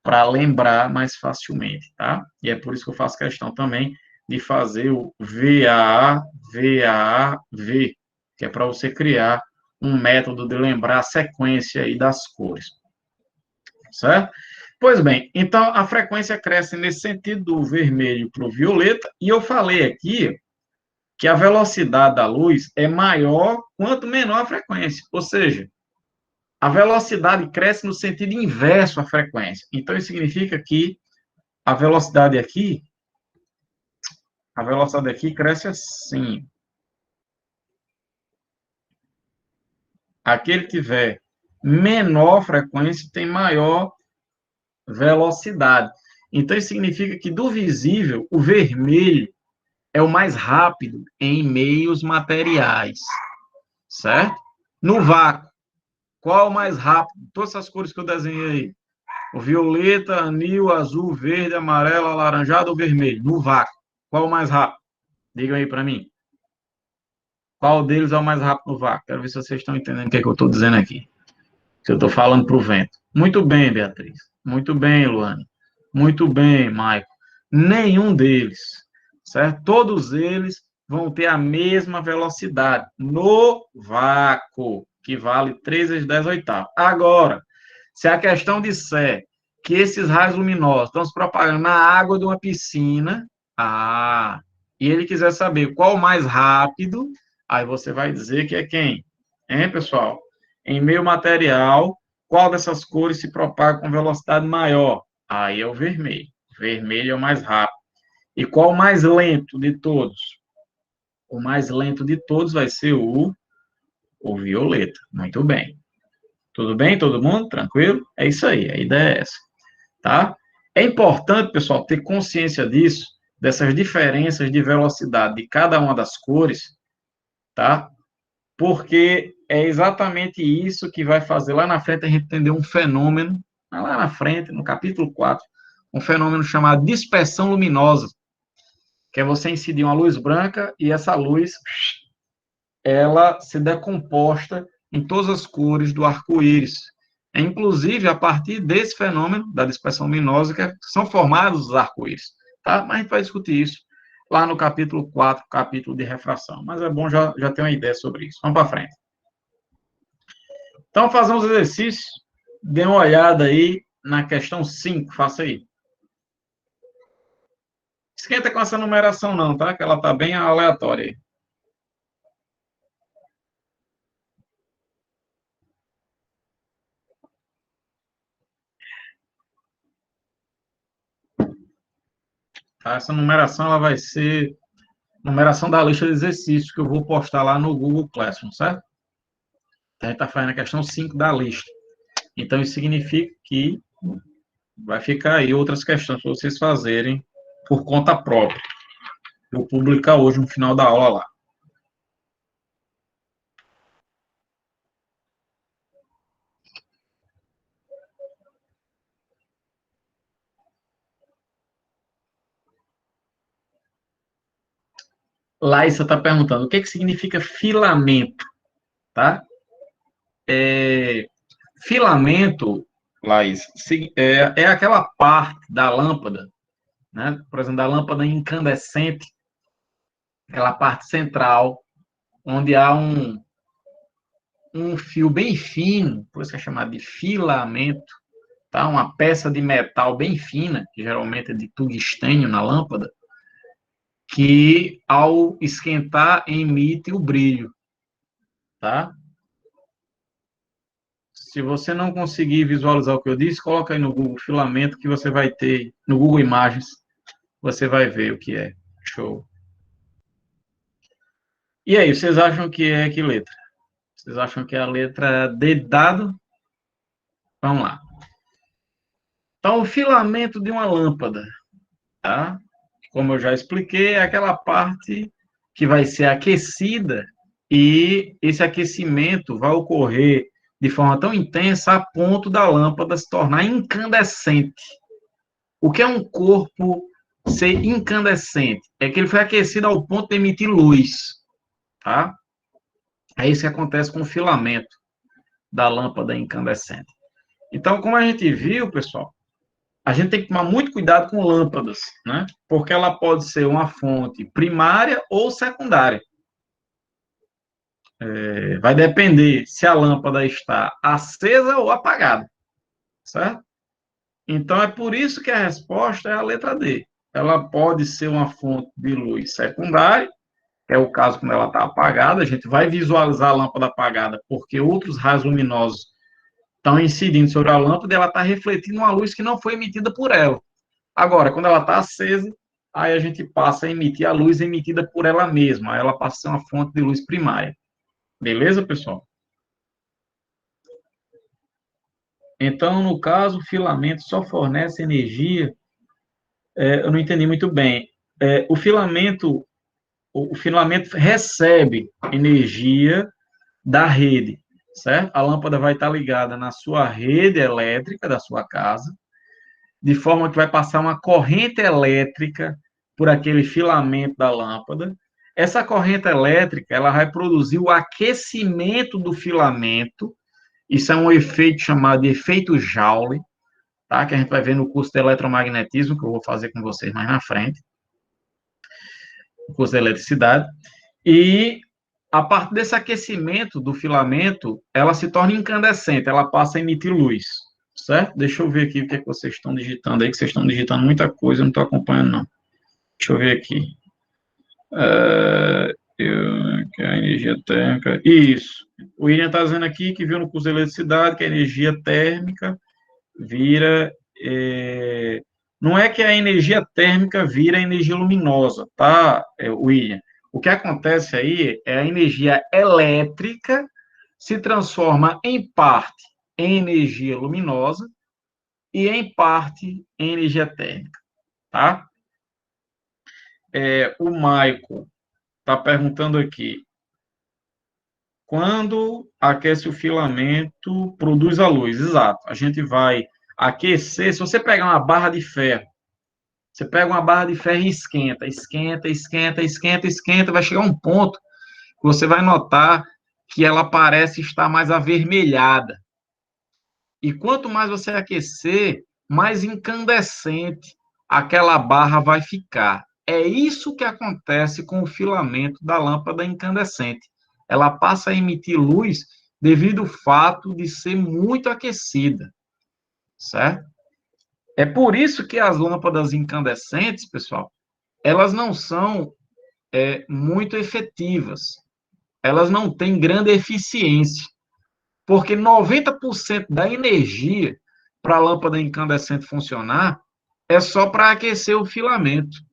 para lembrar mais facilmente, tá? E é por isso que eu faço questão também de fazer o VAA, VAA, que é para você criar um método de lembrar a sequência aí das cores, certo? Pois bem, então a frequência cresce nesse sentido do vermelho para o violeta, e eu falei aqui que a velocidade da luz é maior quanto menor a frequência, ou seja, a velocidade cresce no sentido inverso à frequência. Então, isso significa que a velocidade aqui, a velocidade aqui cresce assim. Aquele que tiver menor frequência tem maior velocidade. Então, isso significa que do visível, o vermelho é o mais rápido em meios materiais, certo? No vácuo, qual é o mais rápido? Todas essas cores que eu desenhei aí. O violeta, anil, azul, verde, amarelo, alaranjado ou vermelho? No vácuo. Qual é o mais rápido? Digam aí para mim. Qual deles é o mais rápido no vácuo? Quero ver se vocês estão entendendo o que, é que eu estou dizendo aqui. Que eu estou falando para o vento. Muito bem, Beatriz. Muito bem, Luane. Muito bem, Maico. Nenhum deles, certo? Todos eles vão ter a mesma velocidade no vácuo, que vale 3 vezes 10 oitavos. Agora, se a questão disser que esses raios luminosos estão se propagando na água de uma piscina, e ele quiser saber qual o mais rápido, aí você vai dizer que é quem? Hein, pessoal? Em meio material, qual dessas cores se propaga com velocidade maior? Aí é o vermelho. Vermelho é o mais rápido. E qual o mais lento de todos? O mais lento de todos vai ser o violeta. Muito bem. Tudo bem, todo mundo? Tranquilo? É isso aí, a ideia é essa, tá? É importante, pessoal, ter consciência disso, dessas diferenças de velocidade de cada uma das cores, tá? Porque é exatamente isso que vai fazer lá na frente a gente entender um fenômeno, lá na frente, no capítulo 4, um fenômeno chamado dispersão luminosa, que é você incidir uma luz branca e essa luz, ela se decomposta em todas as cores do arco-íris. É, inclusive, a partir desse fenômeno, da dispersão luminosa, que são formados os arco-íris. Tá? Mas a gente vai discutir isso lá no capítulo 4, capítulo de refração. Mas é bom já ter uma ideia sobre isso. Vamos para frente. Então, fazer uns exercícios. Dê uma olhada aí na questão 5. Faça aí. Esquenta com essa numeração não, tá? Que ela está bem aleatória aí. Tá? Essa numeração ela vai ser numeração da lista de exercícios que eu vou postar lá no Google Classroom, certo? A gente está fazendo a questão 5 da lista. Então, isso significa que vai ficar aí outras questões para vocês fazerem por conta própria. Vou publicar hoje no final da aula lá. Laísa está perguntando o que significa filamento, tá? Filamento, Laís, é aquela parte da lâmpada, né? Por exemplo, da lâmpada incandescente, aquela parte central, onde há um fio bem fino, por isso que é chamado de filamento, tá? Uma peça de metal bem fina, que geralmente é de tungstênio na lâmpada, que ao esquentar emite o brilho, tá? Se você não conseguir visualizar o que eu disse, coloca aí no Google filamento que você vai ter, no Google Imagens, você vai ver o que é. Show. E aí, vocês acham que é que letra? Vocês acham que é a letra D de dado? Vamos lá. Então, o filamento de uma lâmpada, tá? Como eu já expliquei, é aquela parte que vai ser aquecida e esse aquecimento vai ocorrer de forma tão intensa a ponto da lâmpada se tornar incandescente. O que é um corpo ser incandescente? É que ele foi aquecido ao ponto de emitir luz, tá? É isso que acontece com o filamento da lâmpada incandescente. Então, como a gente viu, pessoal, a gente tem que tomar muito cuidado com lâmpadas, né? Porque ela pode ser uma fonte primária ou secundária. Vai depender se a lâmpada está acesa ou apagada, certo? Então, é por isso que a resposta é a letra D. Ela pode ser uma fonte de luz secundária, que é o caso quando ela está apagada, a gente vai visualizar a lâmpada apagada, porque outros raios luminosos estão incidindo sobre a lâmpada e ela está refletindo uma luz que não foi emitida por ela. Agora, quando ela está acesa, aí a gente passa a emitir a luz emitida por ela mesma, aí ela passa a ser uma fonte de luz primária. Beleza, pessoal? Então, no caso, o filamento só fornece energia. Eu não entendi muito bem. O filamento recebe energia da rede, certo? A lâmpada vai estar ligada na sua rede elétrica da sua casa, de forma que vai passar uma corrente elétrica por aquele filamento da lâmpada. Essa corrente elétrica, ela vai produzir o aquecimento do filamento. Isso é um efeito chamado de efeito Joule, tá? Que a gente vai ver no curso de eletromagnetismo, que eu vou fazer com vocês mais na frente, o curso de eletricidade. E a partir desse aquecimento do filamento, ela se torna incandescente, ela passa a emitir luz, certo? Deixa eu ver aqui o que, é que vocês estão digitando aí, que vocês estão digitando muita coisa, eu não estou acompanhando, não. Deixa eu ver aqui. Que a energia térmica. Isso. O William está dizendo aqui que viu no curso de eletricidade que a energia térmica vira. Não é que a energia térmica vira energia luminosa, tá, William? O que acontece aí é a energia elétrica se transforma em parte em energia luminosa e em parte em energia térmica, tá? O Michael está perguntando aqui, quando aquece o filamento, produz a luz. Exato. A gente vai aquecer. Se você pegar uma barra de ferro, você pega uma barra de ferro e esquenta, esquenta, esquenta, esquenta, esquenta, vai chegar um ponto que você vai notar que ela parece estar mais avermelhada. E quanto mais você aquecer, mais incandescente aquela barra vai ficar. É isso que acontece com o filamento da lâmpada incandescente. Ela passa a emitir luz devido ao fato de ser muito aquecida, certo? É por isso que as lâmpadas incandescentes, pessoal, elas não são muito efetivas. Elas não têm grande eficiência, porque 90% da energia para a lâmpada incandescente funcionar é só para aquecer o filamento.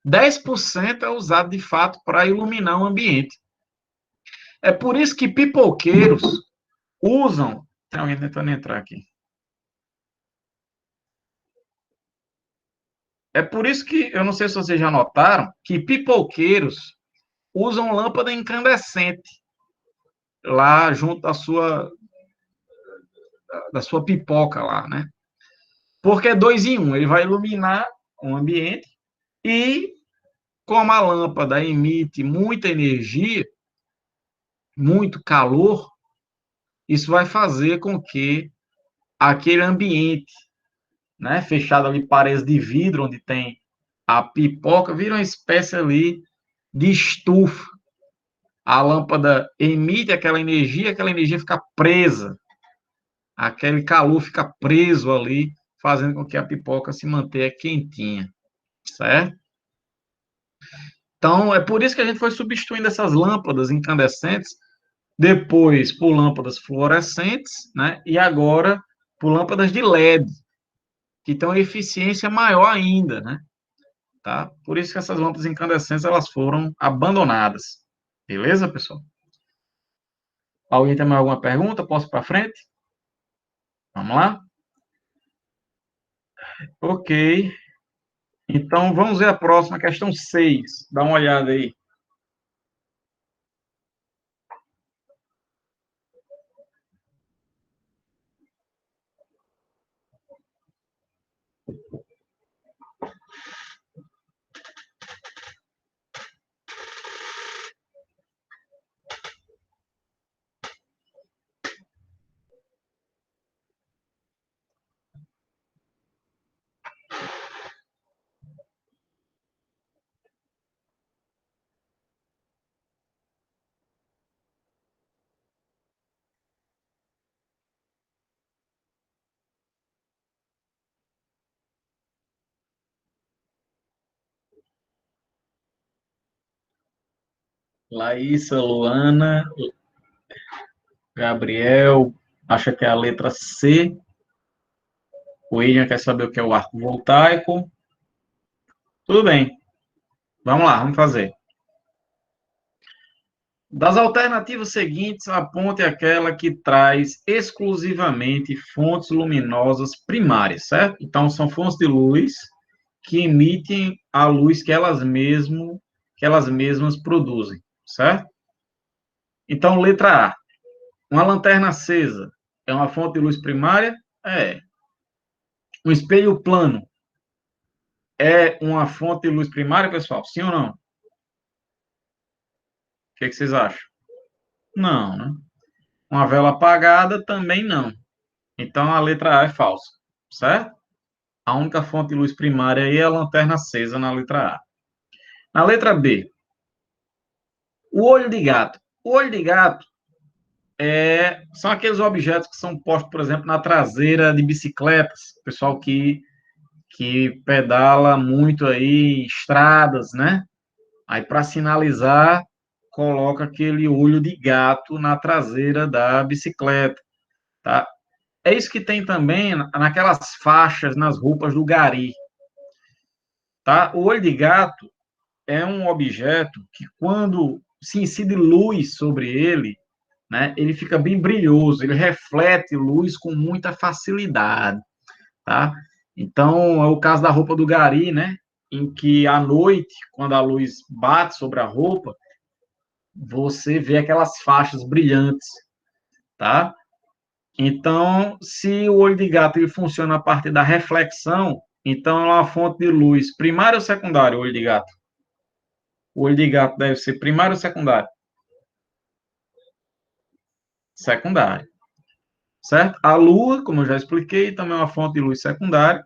10% é usado, de fato, para iluminar o ambiente. É por isso que pipoqueiros usam... Tem alguém tentando entrar aqui. É por isso que, eu não sei se vocês já notaram, que pipoqueiros usam lâmpada incandescente lá junto da sua pipoca lá, né? Porque é 2 em 1, ele vai iluminar o ambiente e, como a lâmpada emite muita energia, muito calor, isso vai fazer com que aquele ambiente, né, fechado ali, paredes de vidro, onde tem a pipoca, vira uma espécie ali de estufa. A lâmpada emite aquela energia fica presa, aquele calor fica preso ali, fazendo com que a pipoca se mantenha quentinha, certo? Então, é por isso que a gente foi substituindo essas lâmpadas incandescentes, depois por lâmpadas fluorescentes, né? E agora por lâmpadas de LED, que têm uma eficiência maior ainda, né? Tá? Por isso que essas lâmpadas incandescentes elas foram abandonadas. Beleza, pessoal? Alguém tem mais alguma pergunta? Posso ir para frente? Vamos lá? Ok. Então, vamos ver a próxima, questão 6. Dá uma olhada aí. Laísa, Luana, Gabriel, acha que é a letra C. O William quer saber o que é o arco voltaico. Tudo bem. Vamos lá, vamos fazer. Das alternativas seguintes, aponte aquela que traz exclusivamente fontes luminosas primárias, certo? Então, são fontes de luz que emitem a luz que elas mesmas produzem, certo? Então, letra A. Uma lanterna acesa é uma fonte de luz primária? É. Um espelho plano é uma fonte de luz primária, pessoal? Sim ou não? O que vocês acham? Não, né? Uma vela apagada também não. Então, a letra A é falsa, certo? A única fonte de luz primária aí é a lanterna acesa na letra A. Na letra B, o olho de gato. O olho de gato são aqueles objetos que são postos, por exemplo, na traseira de bicicletas. Pessoal que pedala muito aí em estradas, né? Aí, para sinalizar, coloca aquele olho de gato na traseira da bicicleta, tá? É isso que tem também naquelas faixas nas roupas do gari, tá? O olho de gato é um objeto que, quando se incide luz sobre ele, né, ele fica bem brilhoso, ele reflete luz com muita facilidade, tá? Então, é o caso da roupa do gari, né, em que à noite, quando a luz bate sobre a roupa, você vê aquelas faixas brilhantes, tá? Então, se o olho de gato ele funciona a partir da reflexão, então é uma fonte de luz primária ou secundária, o olho de gato? O olho de gato deve ser primário ou secundário? Secundário, certo? A lua, como eu já expliquei, também é uma fonte de luz secundária.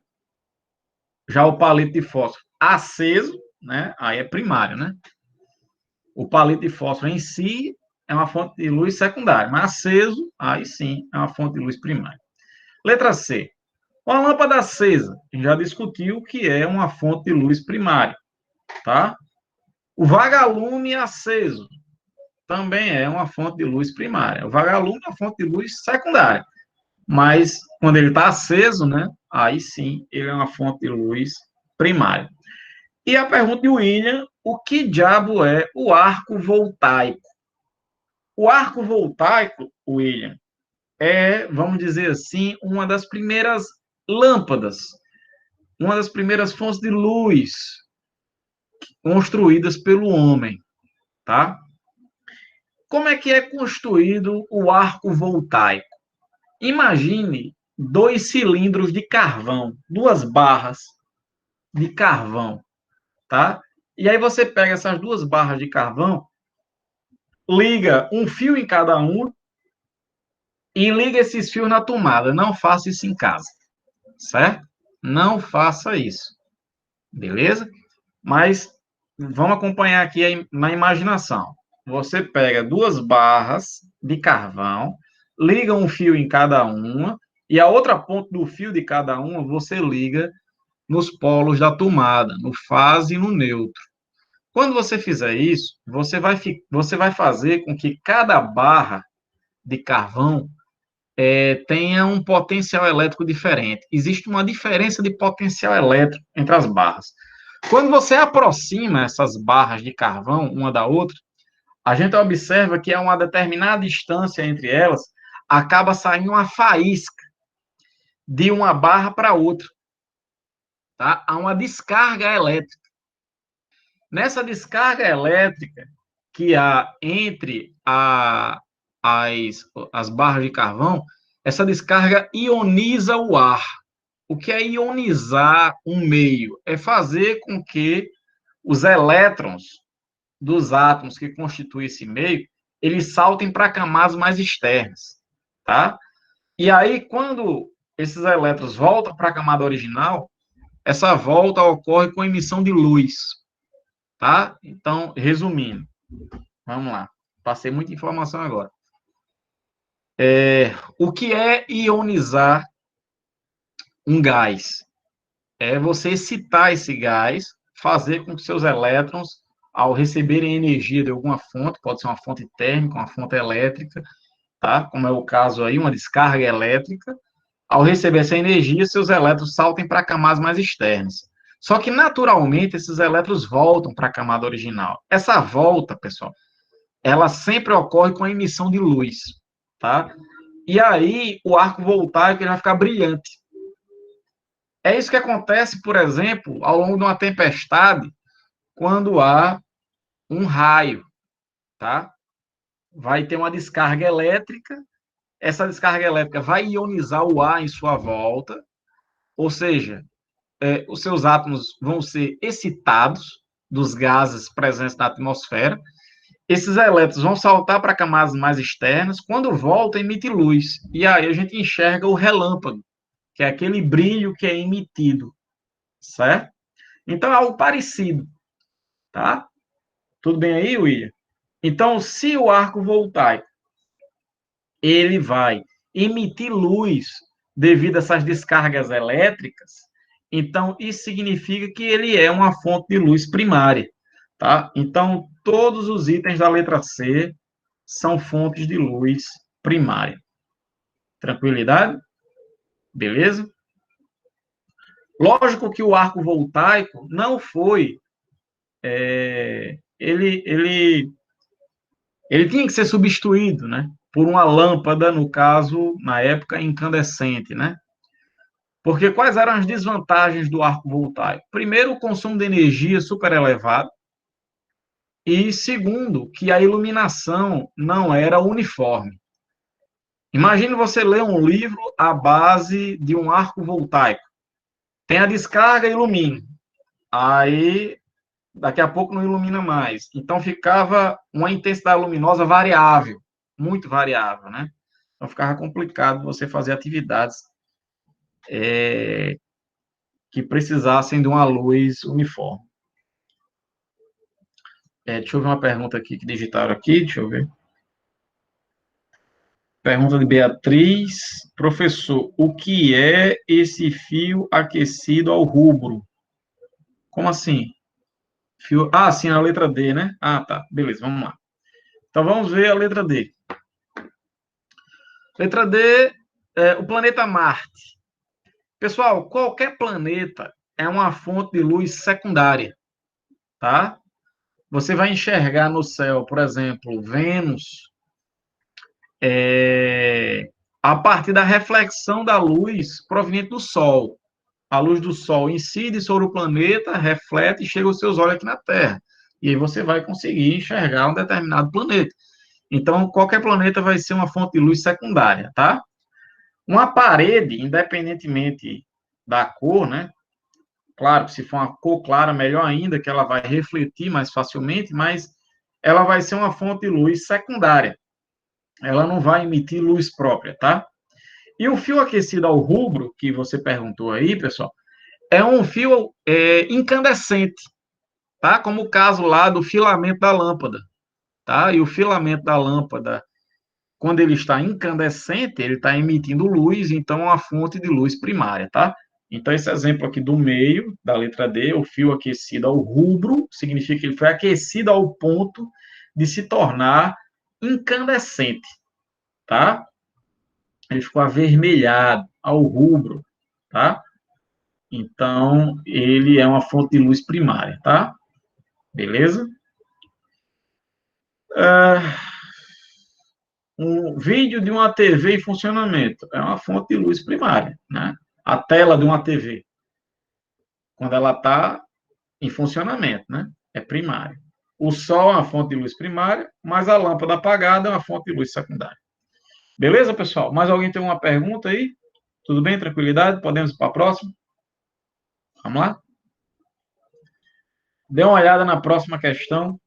Já o palito de fósforo aceso, né? Aí é primário, né? O palito de fósforo em si é uma fonte de luz secundária, mas aceso, aí sim, é uma fonte de luz primária. Letra C. Uma lâmpada acesa, a gente já discutiu que é uma fonte de luz primária, tá? O vagalume aceso também é uma fonte de luz primária. O vagalume é uma fonte de luz secundária, mas quando ele está aceso, né? Aí sim, ele é uma fonte de luz primária. E a pergunta de William, o que diabo é o arco voltaico? O arco voltaico, William, é, vamos dizer assim, uma das primeiras lâmpadas, uma das primeiras fontes de luz construídas pelo homem, tá? Como é que é construído o arco voltaico? Imagine dois cilindros de carvão, duas barras de carvão, tá? E aí você pega essas duas barras de carvão, liga um fio em cada uma e liga esses fios na tomada. Não faça isso em casa, certo? Não faça isso, beleza? Mas vamos acompanhar aqui na imaginação. Você pega duas barras de carvão, liga um fio em cada uma, e a outra ponta do fio de cada uma você liga nos polos da tomada, no fase e no neutro. Quando você fizer isso, você vai fazer com que cada barra de carvão tenha um potencial elétrico diferente. Existe uma diferença de potencial elétrico entre as barras. Quando você aproxima essas barras de carvão uma da outra, a gente observa que a uma determinada distância entre elas acaba saindo uma faísca de uma barra para outra, tá? Há uma descarga elétrica. Nessa descarga elétrica que há entre as barras de carvão, essa descarga ioniza o ar. O que é ionizar um meio? É fazer com que os elétrons dos átomos que constituem esse meio, eles saltem para camadas mais externas, tá? E aí, quando esses elétrons voltam para a camada original, essa volta ocorre com emissão de luz, tá? Então, resumindo, vamos lá. Passei muita informação agora. O que é ionizar um gás? É você excitar esse gás, fazer com que seus elétrons, ao receberem energia de alguma fonte, pode ser uma fonte térmica, uma fonte elétrica, tá? Como é o caso aí, uma descarga elétrica, ao receber essa energia, seus elétrons saltem para camadas mais externas. Só que, naturalmente, esses elétrons voltam para a camada original. Essa volta, pessoal, ela sempre ocorre com a emissão de luz, tá? E aí, o arco voltaico ele vai ficar brilhante. É isso que acontece, por exemplo, ao longo de uma tempestade, quando há um raio, tá? Vai ter uma descarga elétrica, essa descarga elétrica vai ionizar o ar em sua volta, ou seja, os seus átomos vão ser excitados dos gases presentes na atmosfera, esses elétrons vão saltar para camadas mais externas, quando volta, emite luz, e aí a gente enxerga o relâmpago, que é aquele brilho que é emitido, certo? Então é algo parecido, tá? Tudo bem aí, William? Então, se o arco voltaico ele vai emitir luz devido a essas descargas elétricas, então isso significa que ele é uma fonte de luz primária, tá? Então, todos os itens da letra C são fontes de luz primária. Tranquilidade? Beleza? Lógico que o arco voltaico não foi ele tinha que ser substituído, né, por uma lâmpada, no caso, na época, incandescente, né? Porque quais eram as desvantagens do arco voltaico? Primeiro, o consumo de energia super elevado, e segundo, que a iluminação não era uniforme. Imagine você ler um livro à base de um arco voltaico. Tem a descarga e ilumina. Aí, daqui a pouco não ilumina mais. Então, ficava uma intensidade luminosa variável, muito variável, né? Então, ficava complicado você fazer atividades que precisassem de uma luz uniforme. Deixa eu ver uma pergunta aqui que digitaram aqui, deixa eu ver. Pergunta de Beatriz. Professor, o que é esse fio aquecido ao rubro? Como assim? Fio... Ah, sim, a letra D, né? Ah, tá. Beleza, vamos lá. Então, vamos ver a letra D. Letra D, o planeta Marte. Pessoal, qualquer planeta é uma fonte de luz secundária, tá? Você vai enxergar no céu, por exemplo, Vênus, a partir da reflexão da luz proveniente do Sol. A luz do Sol incide sobre o planeta, reflete e chega aos seus olhos aqui na Terra. E aí você vai conseguir enxergar um determinado planeta. Então, qualquer planeta vai ser uma fonte de luz secundária, tá? Uma parede, independentemente da cor, né? Claro, se for uma cor clara, melhor ainda, que ela vai refletir mais facilmente, mas ela vai ser uma fonte de luz secundária. Ela não vai emitir luz própria, tá? E o fio aquecido ao rubro, que você perguntou aí, pessoal, é um fio incandescente, tá? Como o caso lá do filamento da lâmpada, tá? E o filamento da lâmpada, quando ele está incandescente, ele está emitindo luz, então é uma fonte de luz primária, tá? Então, esse exemplo aqui do meio, da letra D, o fio aquecido ao rubro, significa que ele foi aquecido ao ponto de se tornar incandescente, tá? Ele ficou avermelhado ao rubro, tá? Então, ele é uma fonte de luz primária, tá? Beleza? Um vídeo de uma TV em funcionamento é uma fonte de luz primária, né? A tela de uma TV, quando ela está em funcionamento, né? É primária. O sol é uma fonte de luz primária, mas a lâmpada apagada é uma fonte de luz secundária. Beleza, pessoal? Mais alguém tem uma pergunta aí? Tudo bem? Tranquilidade? Podemos ir para a próxima? Vamos lá? Dê uma olhada na próxima questão.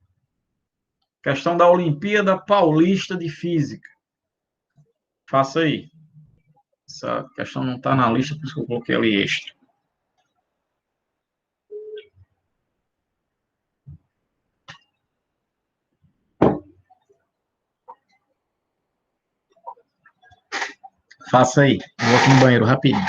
Questão da Olimpíada Paulista de Física. Faça aí. Essa questão não está na lista, por isso que eu coloquei ali extra. Faça aí. Eu vou aqui no banheiro rapidinho.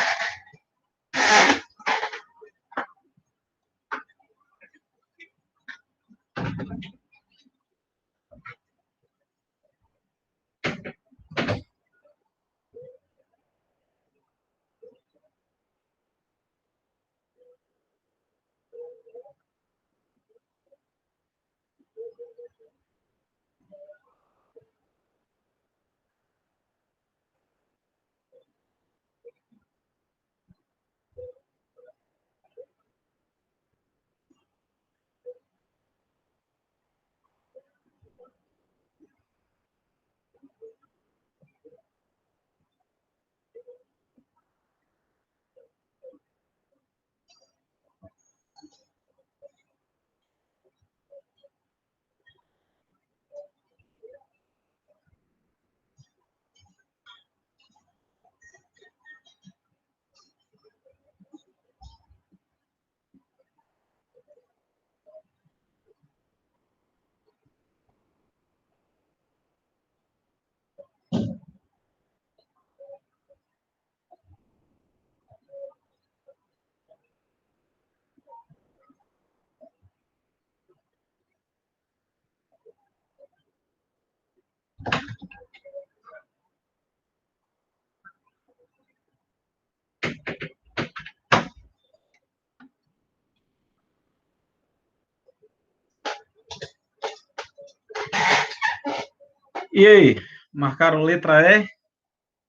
E aí? Marcaram letra E?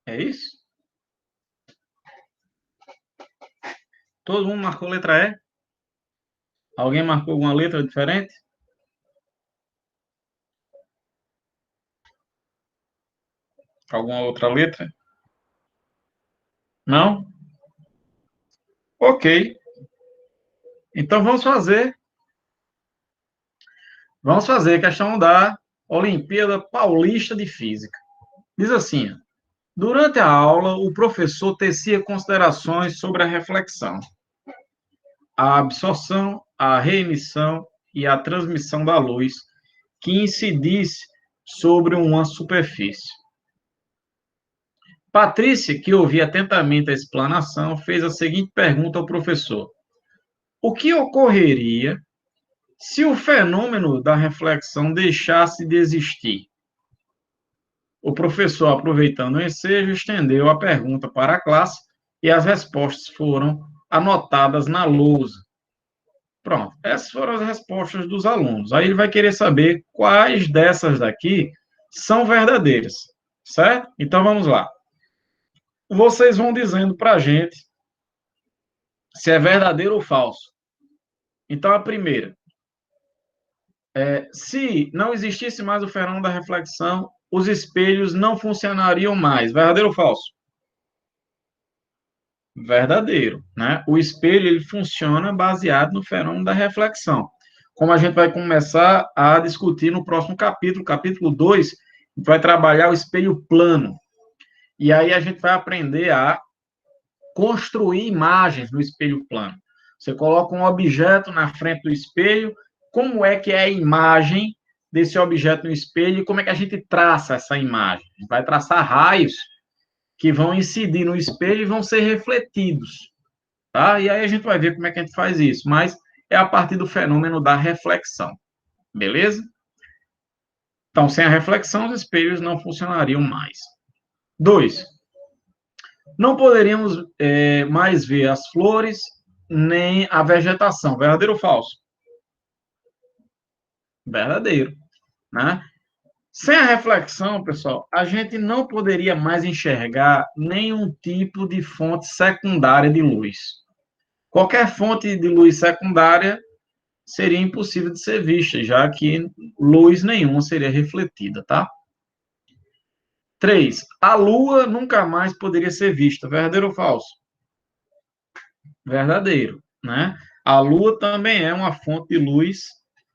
É isso? Todo mundo marcou letra E? Alguém marcou alguma letra diferente? Alguma outra letra? Não? Ok. Então vamos fazer a questão da Olimpíada Paulista de Física. Diz assim: durante a aula, o professor tecia considerações sobre a reflexão, a absorção, a reemissão e a transmissão da luz que incidisse sobre uma superfície. Patrícia, que ouvia atentamente a explanação, fez a seguinte pergunta ao professor: o que ocorreria se o fenômeno da reflexão deixasse de existir? O professor, aproveitando o ensejo, estendeu a pergunta para a classe e as respostas foram anotadas na lousa. O Pronto, essas foram as respostas dos alunos. Aí ele vai querer saber quais dessas daqui são verdadeiras, certo? Então vamos lá. Vocês vão dizendo para a gente se é verdadeiro ou falso. Então a primeira, se não existisse mais o fenômeno da reflexão, os espelhos não funcionariam mais. Verdadeiro ou falso? Verdadeiro, né? O espelho ele funciona baseado no fenômeno da reflexão. Como a gente vai começar a discutir no próximo capítulo, capítulo 2, a gente vai trabalhar o espelho plano. E aí a gente vai aprender a construir imagens no espelho plano. Você coloca um objeto na frente do espelho, como é que é a imagem desse objeto no espelho e como é que a gente traça essa imagem? A gente vai traçar raios que vão incidir no espelho e vão ser refletidos, tá? E aí a gente vai ver como é que a gente faz isso, mas é a partir do fenômeno da reflexão, beleza? Então, sem a reflexão, os espelhos não funcionariam mais. 2. Não poderíamos mais ver as flores nem a vegetação. Verdadeiro ou falso? Verdadeiro, né? Sem a reflexão, pessoal, a gente não poderia mais enxergar nenhum tipo de fonte secundária de luz. Qualquer fonte de luz secundária seria impossível de ser vista, já que luz nenhuma seria refletida, tá? 3. A Lua nunca mais poderia ser vista. Verdadeiro ou falso? Verdadeiro, né? A Lua também é uma fonte de luz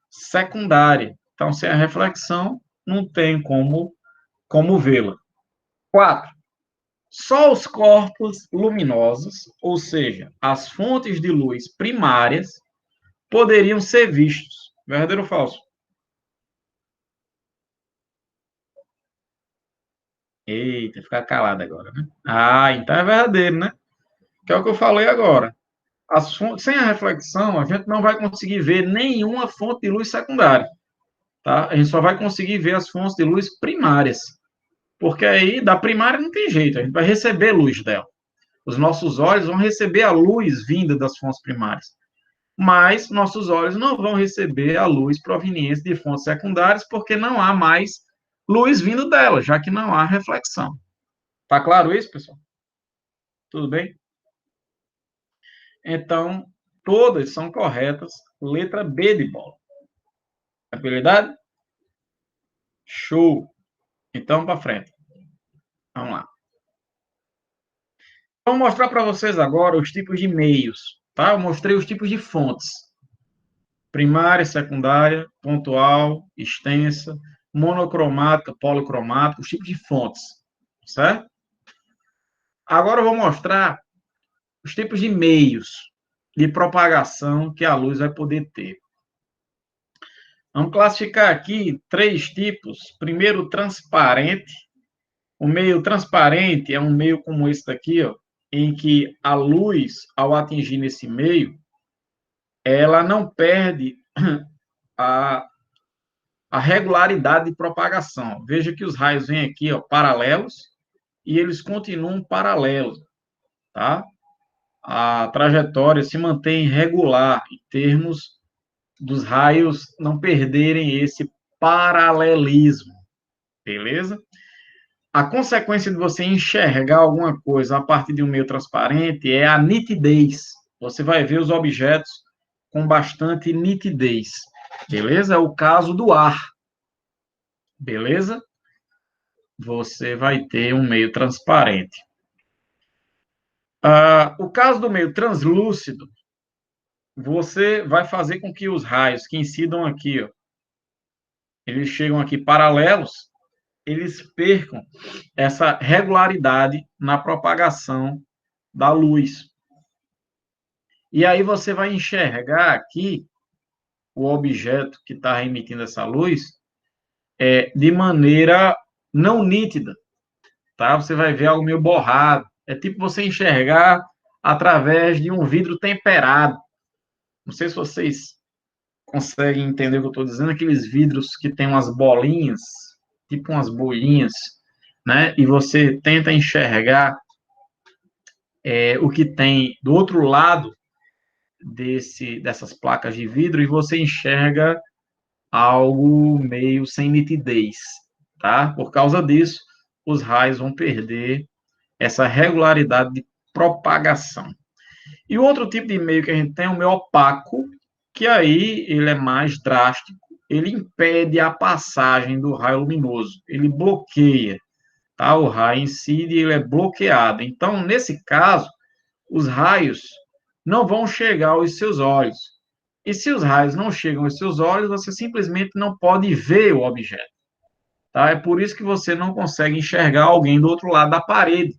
secundária. Então, sem a reflexão, não tem como vê-la. 4. Só os corpos luminosos, ou seja, as fontes de luz primárias, poderiam ser vistos. Verdadeiro ou falso? Eita, ficar calado agora, né? Ah, então é verdadeiro, né? Que é o que eu falei agora. Sem a reflexão, a gente não vai conseguir ver nenhuma fonte de luz secundária, tá? A gente só vai conseguir ver as fontes de luz primárias, porque aí da primária não tem jeito, a gente vai receber luz dela. Os nossos olhos vão receber a luz vinda das fontes primárias, mas nossos olhos não vão receber a luz proveniente de fontes secundárias, porque não há mais luz vindo dela, já que não há reflexão. Tá claro isso, pessoal? Tudo bem? Então, todas são corretas. Letra B de bola. Tranquilidade? Show. Então, para frente. Vamos lá. Vou mostrar para vocês agora os tipos de meios, tá? Eu mostrei os tipos de fontes. Primária, secundária, pontual, extensa, monocromática, policromática, os tipos de fontes, certo? Agora eu vou mostrar os tipos de meios de propagação que a luz vai poder ter. Vamos classificar aqui 3 tipos. Primeiro, transparente. O meio transparente é um meio como esse daqui, ó, em que a luz, ao atingir nesse meio, ela não perde a, a regularidade de propagação. Veja que os raios vêm aqui, ó, paralelos, e eles continuam paralelos, tá? A trajetória se mantém regular em termos dos raios não perderem esse paralelismo, beleza? A consequência de você enxergar alguma coisa a partir de um meio transparente é a nitidez. Você vai ver os objetos com bastante nitidez, beleza? É o caso do ar, beleza? Você vai ter um meio transparente. O caso do meio translúcido, você vai fazer com que os raios que incidam aqui, ó, eles chegam aqui paralelos, eles percam essa regularidade na propagação da luz. E aí você vai enxergar aqui o objeto que está emitindo essa luz de maneira não nítida, tá? Você vai ver algo meio borrado. É tipo você enxergar através de um vidro temperado. Não sei se vocês conseguem entender o que eu estou dizendo, aqueles vidros que tem umas bolinhas, tipo umas bolinhas, né? E você tenta enxergar o que tem do outro lado dessas placas de vidro e você enxerga algo meio sem nitidez, tá? Por causa disso, os raios vão perder essa regularidade de propagação. E o outro tipo de meio que a gente tem é o meio opaco, que aí ele é mais drástico, ele impede a passagem do raio luminoso, ele bloqueia, tá? O raio incide e ele é bloqueado. Então, nesse caso, os raios não vão chegar aos seus olhos. E se os raios não chegam aos seus olhos, você simplesmente não pode ver o objeto. Tá? É por isso que você não consegue enxergar alguém do outro lado da parede,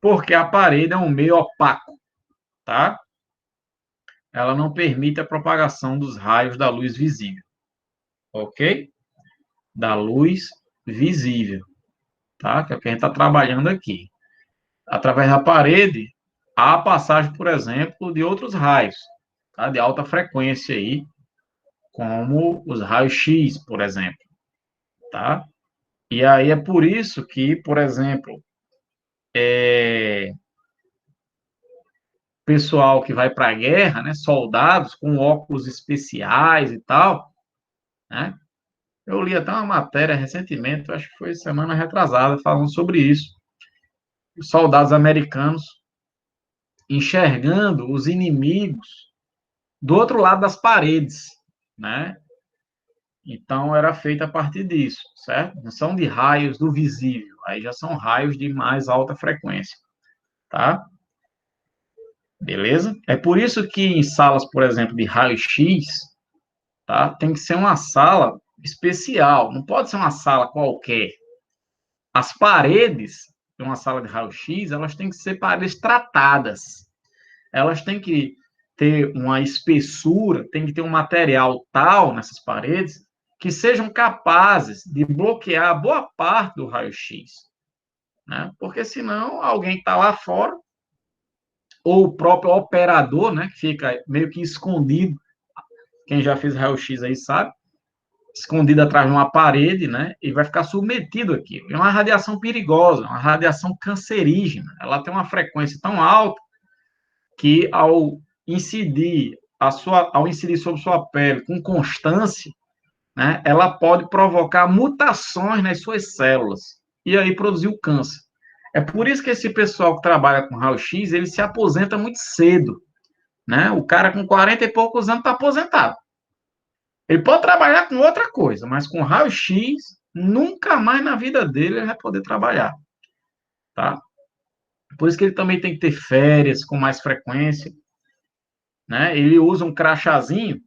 porque a parede é um meio opaco, tá? Ela não permite a propagação dos raios da luz visível, ok? Da luz visível, tá? Que é o que a gente está trabalhando aqui. Através da parede, há a passagem, por exemplo, de outros raios, tá? De alta frequência aí, como os raios X, por exemplo, tá? E aí é por isso que, por exemplo, pessoal que vai para a guerra, né, soldados com óculos especiais e tal, né? Eu li até uma matéria recentemente, acho que foi semana retrasada, falando sobre isso. Os soldados americanos enxergando os inimigos do outro lado das paredes, né? Então, era feito a partir disso, certo? Não são de raios do visível, aí já são raios de mais alta frequência, tá? Beleza? É por isso que em salas, por exemplo, de raio-x, tá? Tem que ser uma sala especial, não pode ser uma sala qualquer. As paredes de uma sala de raio-x, elas têm que ser paredes tratadas. Elas têm que ter uma espessura, tem que ter um material tal nessas paredes que sejam capazes de bloquear boa parte do raio-x, né? Porque senão alguém está lá fora, ou o próprio operador, né, que fica meio que escondido, quem já fez raio-x aí sabe, escondido atrás de uma parede, né, e vai ficar submetido aqui. É uma radiação perigosa, uma radiação cancerígena. Ela tem uma frequência tão alta que ao incidir ao incidir sobre sua pele com constância, né, ela pode provocar mutações nas suas células e aí produzir o câncer. É por isso que esse pessoal que trabalha com raio-x, ele se aposenta muito cedo, né? O cara com 40 e poucos anos está aposentado. Ele pode trabalhar com outra coisa, mas com raio-x, nunca mais na vida dele ele vai poder trabalhar, tá? Por isso que ele também tem que ter férias com mais frequência, né? Ele usa um crachazinho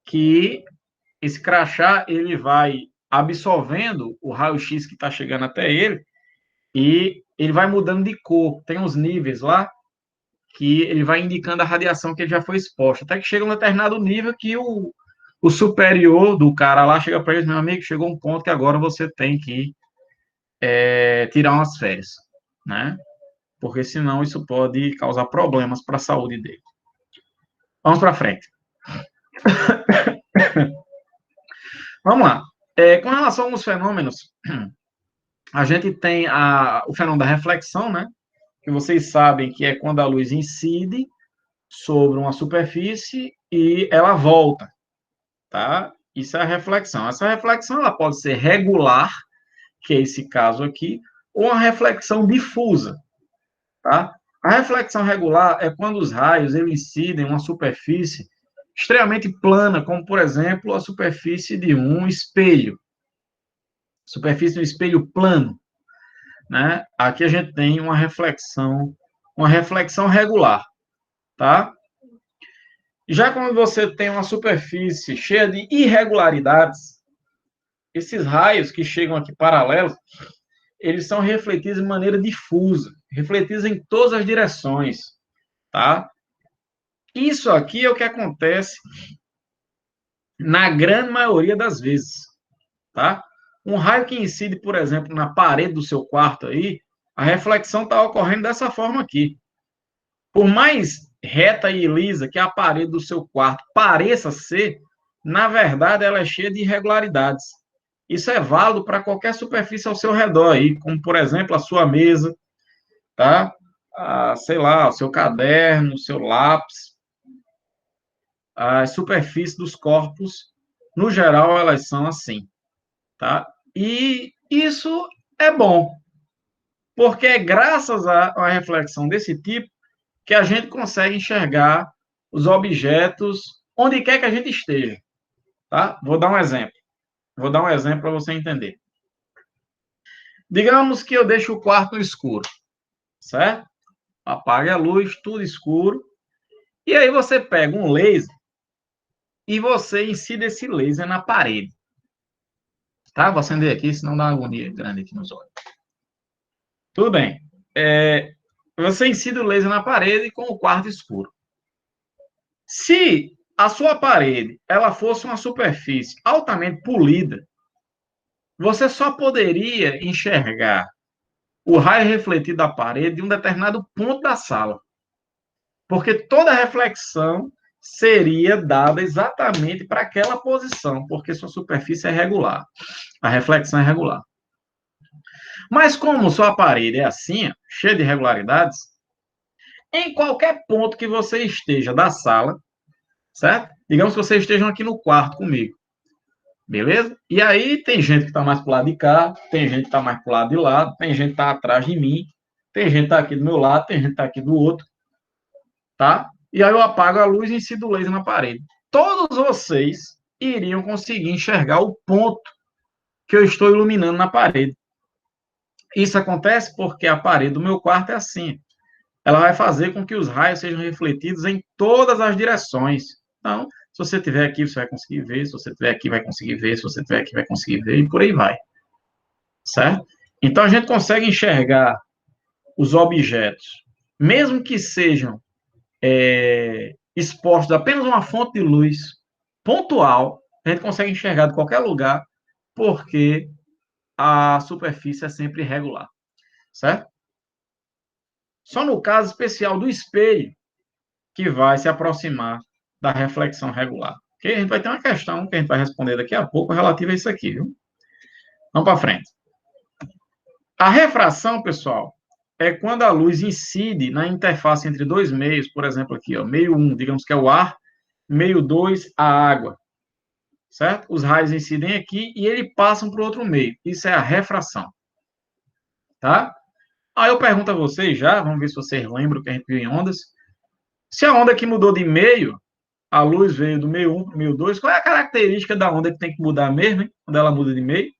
que esse crachá ele vai absorvendo o raio-x que está chegando até ele e ele vai mudando de cor. Tem uns níveis lá que ele vai indicando a radiação que ele já foi exposto. Até que chega um determinado nível que o superior do cara lá chega para ele, meu amigo, chegou um ponto que agora você tem que tirar umas férias, né? Porque senão isso pode causar problemas para a saúde dele. Vamos para frente. Vamos lá. Com relação a alguns fenômenos, a gente tem o fenômeno da reflexão, né? Que vocês sabem que é quando a luz incide sobre uma superfície e ela volta, tá? Isso é a reflexão. Essa reflexão ela pode ser regular, que é esse caso aqui, ou uma reflexão difusa, tá? A reflexão regular é quando os raios eles incidem em uma superfície extremamente plana, como, por exemplo, a superfície de um espelho. Superfície de um espelho plano, né? Aqui a gente tem uma reflexão regular, tá? Já quando você tem uma superfície cheia de irregularidades, esses raios que chegam aqui paralelos, eles são refletidos de maneira difusa, refletidos em todas as direções, tá? Isso aqui é o que acontece na grande maioria das vezes, tá? Um raio que incide, por exemplo, na parede do seu quarto aí, a reflexão está ocorrendo dessa forma aqui. Por mais reta e lisa que a parede do seu quarto pareça ser, na verdade ela é cheia de irregularidades. Isso é válido para qualquer superfície ao seu redor aí, como por exemplo a sua mesa, tá? Sei lá, o seu caderno, o seu lápis, as superfícies dos corpos, no geral, elas são assim, tá? E isso é bom, porque é graças a uma reflexão desse tipo que a gente consegue enxergar os objetos onde quer que a gente esteja, tá? Vou dar um exemplo. Vou dar um exemplo para você entender. Digamos que eu deixo o quarto no escuro, certo? Apaga a luz, tudo escuro. E aí você pega um laser e você incide esse laser na parede. Tá? Vou acender aqui, senão dá uma agonia grande aqui nos olhos. Tudo bem. Você incide o laser na parede com o quarto escuro. Se a sua parede ela fosse uma superfície altamente polida, você só poderia enxergar o raio refletido da parede de um determinado ponto da sala. Porque toda reflexão seria dada exatamente para aquela posição, porque sua superfície é regular. A reflexão é regular. Mas como sua parede é assim, cheia de irregularidades, em qualquer ponto que você esteja da sala, certo? Digamos que vocês estejam aqui no quarto comigo, beleza? E aí tem gente que está mais para o lado de cá, tem gente que está mais para o lado de lá, tem gente que está atrás de mim, tem gente que está aqui do meu lado, tem gente que está aqui do outro, tá? E aí eu apago a luz e incido o laser na parede. Todos vocês iriam conseguir enxergar o ponto que eu estou iluminando na parede. Isso acontece porque a parede do meu quarto é assim. Ela vai fazer com que os raios sejam refletidos em todas as direções. Então, se você estiver aqui, você vai conseguir ver. Se você estiver aqui, vai conseguir ver. Se você estiver aqui, vai conseguir ver. E por aí vai. Certo? Então, a gente consegue enxergar os objetos, mesmo que sejam expostos a apenas uma fonte de luz pontual, a gente consegue enxergar de qualquer lugar, porque a superfície é sempre irregular. Certo? Só no caso especial do espelho, que vai se aproximar da reflexão regular. Okay? A gente vai ter uma questão que a gente vai responder daqui a pouco relativa a isso aqui, viu? Vamos para frente. A refração, pessoal, é quando a luz incide na interface entre dois meios, por exemplo, aqui, ó, meio 1, digamos que é o ar, meio 2, a água, certo? Os raios incidem aqui e eles passam para o outro meio. Isso é a refração, tá? Aí eu pergunto a vocês já, vamos ver se vocês lembram que a gente viu em ondas. Se a onda aqui mudou de meio, a luz veio do meio 1 para o meio 2. Qual é a característica da onda que tem que mudar mesmo, hein? Quando ela muda de meio?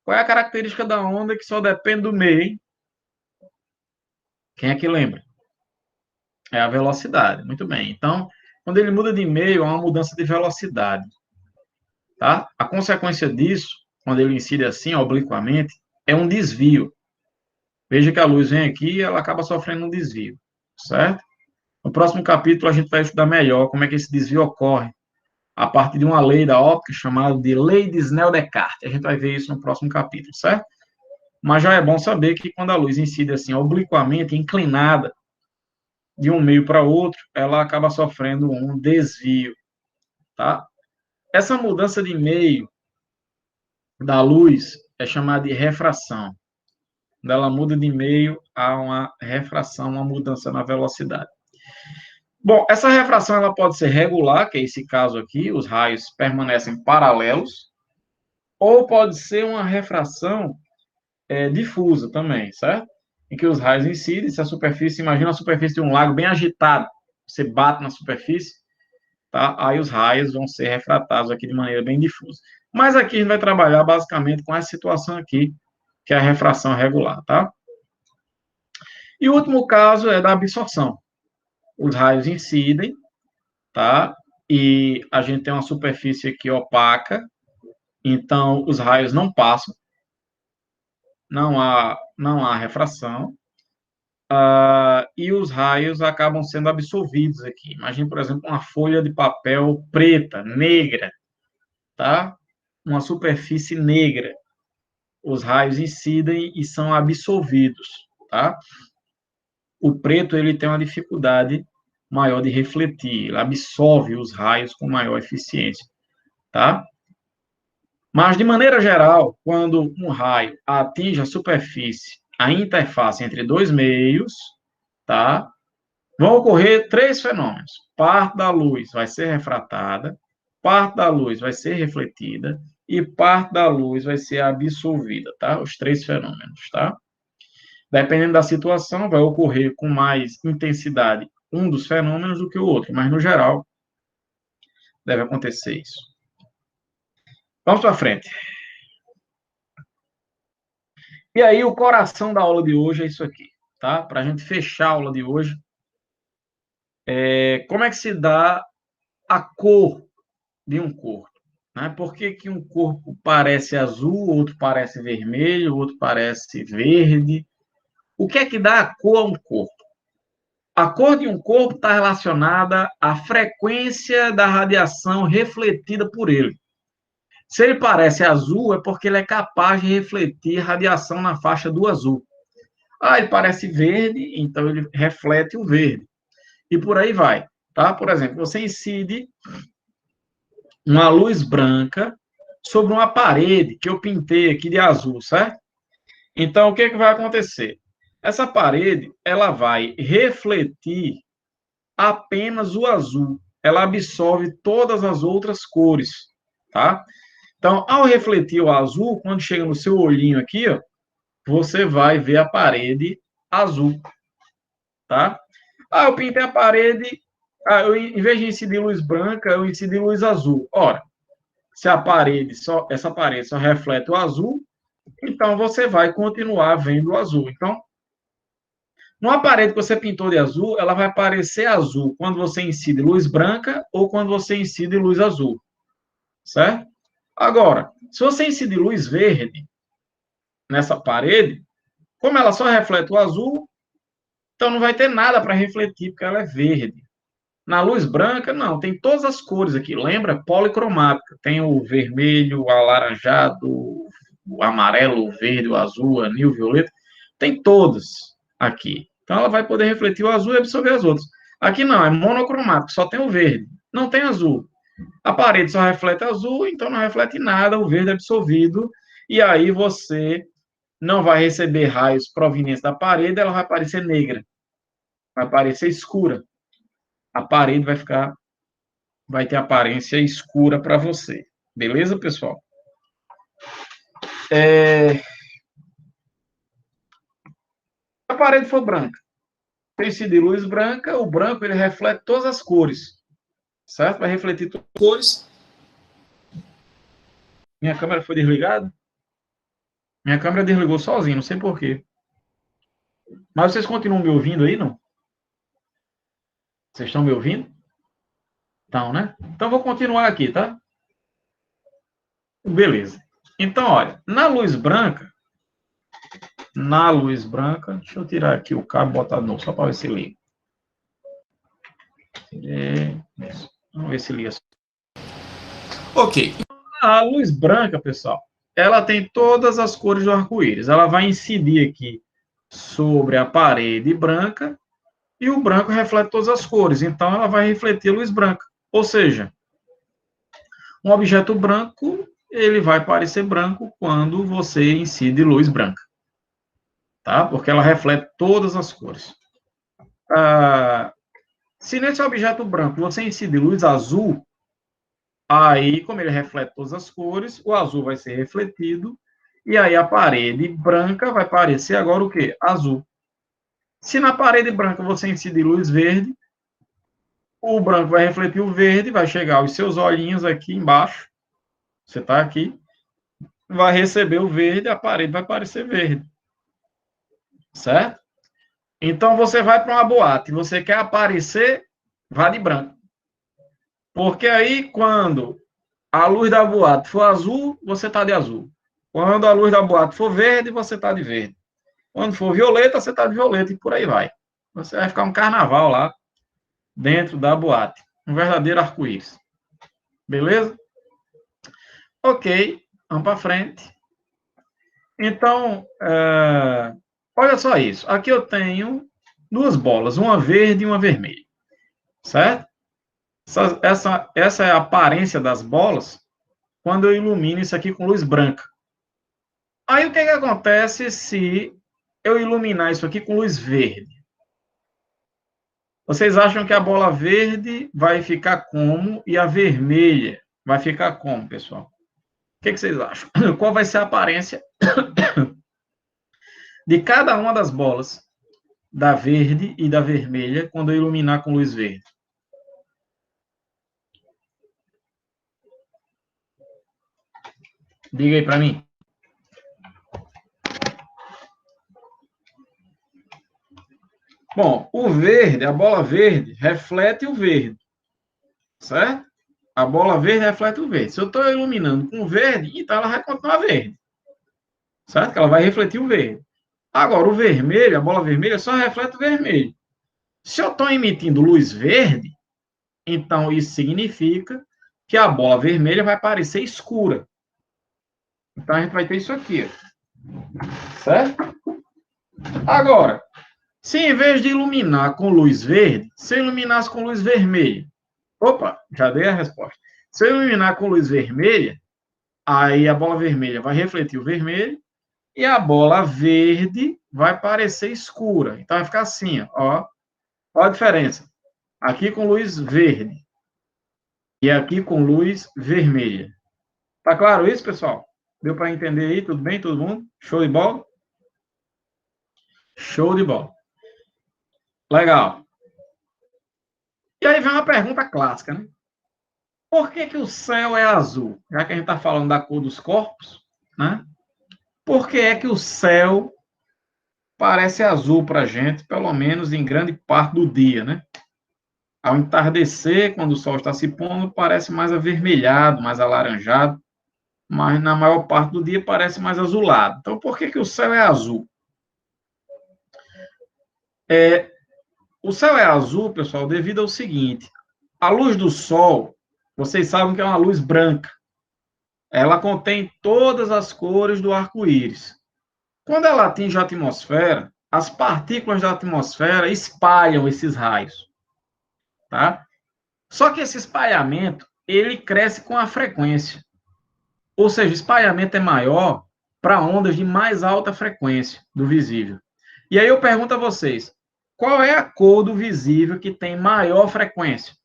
Qual é a característica da onda que só depende do meio, hein? Quem é que lembra? É a velocidade. Muito bem. Então, quando ele muda de meio, há uma mudança de velocidade. Tá? A consequência disso, quando ele incide assim, obliquamente, é um desvio. Veja que a luz vem aqui e ela acaba sofrendo um desvio. Certo? No próximo capítulo, a gente vai estudar melhor como é que esse desvio ocorre a partir de uma lei da óptica chamada de Lei de Snell-Descartes. A gente vai ver isso no próximo capítulo, certo? Mas já é bom saber que quando a luz incide assim obliquamente, inclinada de um meio para outro, ela acaba sofrendo um desvio, tá? Essa mudança de meio da luz é chamada de refração. Quando ela muda de meio, há uma refração, uma mudança na velocidade. Bom, essa refração ela pode ser regular, que é esse caso aqui, os raios permanecem paralelos, ou pode ser uma refração difusa também, certo? Em que os raios incidem, se a superfície, imagina a superfície de um lago bem agitado, você bate na superfície, tá? Aí os raios vão ser refratados aqui de maneira bem difusa. Mas aqui a gente vai trabalhar basicamente com essa situação aqui, que é a refração regular, tá? E o último caso é da absorção. Os raios incidem, tá? E a gente tem uma superfície aqui opaca, então os raios não passam, não há refração, e os raios acabam sendo absorvidos aqui. Imagine, por exemplo, uma folha de papel preta, negra, tá? Uma superfície negra. Os raios incidem e são absorvidos, tá? O preto, ele tem uma dificuldade maior de refletir, ele absorve os raios com maior eficiência, tá? Mas, de maneira geral, quando um raio atinge a superfície, a interface entre dois meios, tá? Vão ocorrer três fenômenos. Parte da luz vai ser refratada, parte da luz vai ser refletida e parte da luz vai ser absorvida, tá? Os três fenômenos, tá? Dependendo da situação, vai ocorrer com mais intensidade um dos fenômenos do que o outro, mas no geral deve acontecer isso. Vamos para frente. E aí, o coração da aula de hoje é isso aqui, tá? Para a gente fechar a aula de hoje, como é que se dá a cor de um corpo? Né? Por que que um corpo parece azul, outro parece vermelho, outro parece verde? O que é que dá a cor a um corpo? A cor de um corpo está relacionada à frequência da radiação refletida por ele. Se ele parece azul, é porque ele é capaz de refletir radiação na faixa do azul. Ah, ele parece verde, então ele reflete o verde. E por aí vai. Tá? Por exemplo, você incide uma luz branca sobre uma parede que eu pintei aqui de azul, certo? Então, o que, que vai acontecer? Essa parede, ela vai refletir apenas o azul. Ela absorve todas as outras cores, tá? Então, ao refletir o azul, quando chega no seu olhinho aqui, ó, você vai ver a parede azul, tá? Ah, eu pintei a parede, em vez de incidir luz branca, eu incidi luz azul. Ora, se essa parede só reflete o azul, então você vai continuar vendo o azul. Então, numa parede que você pintou de azul, ela vai parecer azul quando você incide luz branca ou quando você incide luz azul, certo? Agora, se você incide luz verde nessa parede, como ela só reflete o azul, então não vai ter nada para refletir, porque ela é verde. Na luz branca, não, tem todas as cores aqui, lembra? Policromática. Tem o vermelho, o alaranjado, o amarelo, o verde, o azul, o anil, o violeta. Tem todas aqui. Então ela vai poder refletir o azul e absorver as outras. Aqui não, é monocromático, só tem o verde, não tem azul. A parede só reflete azul, então não reflete nada, o verde é absorvido, e aí você não vai receber raios provenientes da parede, ela vai parecer negra, vai parecer escura. A parede vai ter aparência escura para você. Beleza, pessoal? Se a parede for branca, precisa de luz branca, o branco ele reflete todas as cores, certo? Vai refletir todas as cores. Minha câmera foi desligada? Minha câmera desligou sozinha, não sei porquê. Mas vocês continuam me ouvindo aí, não? Vocês estão me ouvindo? Então, né? Então, vou continuar aqui, tá? Beleza. Então, olha, deixa eu tirar aqui o cabo e botar de novo, só para ver se liga. Vamos ver se liga. Ok. A luz branca, pessoal, ela tem todas as cores do arco-íris. Ela vai incidir aqui sobre a parede branca e o branco reflete todas as cores. Então, ela vai refletir a luz branca. Ou seja, um objeto branco, ele vai parecer branco quando você incide luz branca, tá? Porque ela reflete todas as cores. Se nesse objeto branco você incide luz azul, aí, como ele reflete todas as cores, o azul vai ser refletido, e aí a parede branca vai parecer agora o quê? Azul. Se na parede branca você incidir luz verde, o branco vai refletir o verde, vai chegar aos seus olhinhos aqui embaixo, você está aqui, vai receber o verde, a parede vai parecer verde. Certo? Então você vai para uma boate, você quer aparecer, vá de branco. Porque aí, quando a luz da boate for azul, você está de azul. Quando a luz da boate for verde, você está de verde. Quando for violeta, você está de violeta e por aí vai. Você vai ficar um carnaval lá dentro da boate. Um verdadeiro arco-íris. Beleza? Ok, vamos para frente. Então, olha só isso. Aqui eu tenho duas bolas, uma verde e uma vermelha. Certo? Essa é a aparência das bolas quando eu ilumino isso aqui com luz branca. Aí o que acontece se eu iluminar isso aqui com luz verde? Vocês acham que a bola verde vai ficar como e a vermelha vai ficar como, pessoal? O que vocês acham? Qual vai ser a aparência de cada uma das bolas, da verde e da vermelha, quando eu iluminar com luz verde? Diga aí para mim. Bom, o verde, a bola verde, reflete o verde, certo? A bola verde reflete o verde. Se eu estou iluminando com verde, então ela vai continuar verde, certo? Que ela vai refletir o verde. Agora, o vermelho, a bola vermelha, só reflete o vermelho. Se eu estou emitindo luz verde, então isso significa que a bola vermelha vai parecer escura. Então a gente vai ter isso aqui, certo? Agora, se em vez de iluminar com luz verde, se eu iluminasse com luz vermelha, opa, já dei a resposta. Se eu iluminar com luz vermelha, aí a bola vermelha vai refletir o vermelho e a bola verde vai parecer escura. Então vai ficar assim, ó. Olha a diferença. Aqui com luz verde e aqui com luz vermelha. Tá claro isso, pessoal? Deu para entender aí? Tudo bem, todo mundo? Show de bola? Show de bola. Legal. E aí vem uma pergunta clássica, né? Por que que o céu é azul? Já que a gente está falando da cor dos corpos, né? Por que é que o céu parece azul para a gente, pelo menos em grande parte do dia, né? Ao entardecer, quando o sol está se pondo, parece mais avermelhado, mais alaranjado, mas na maior parte do dia parece mais azulado. Então, por que que o céu é azul? O céu é azul, pessoal, devido ao seguinte: a luz do sol, vocês sabem que é uma luz branca. Ela contém todas as cores do arco-íris. Quando ela atinge a atmosfera, as partículas da atmosfera espalham esses raios, tá? Só que esse espalhamento, ele cresce com a frequência. Ou seja, o espalhamento é maior para ondas de mais alta frequência do visível. E aí eu pergunto a vocês, qual é a cor do visível que tem maior frequência?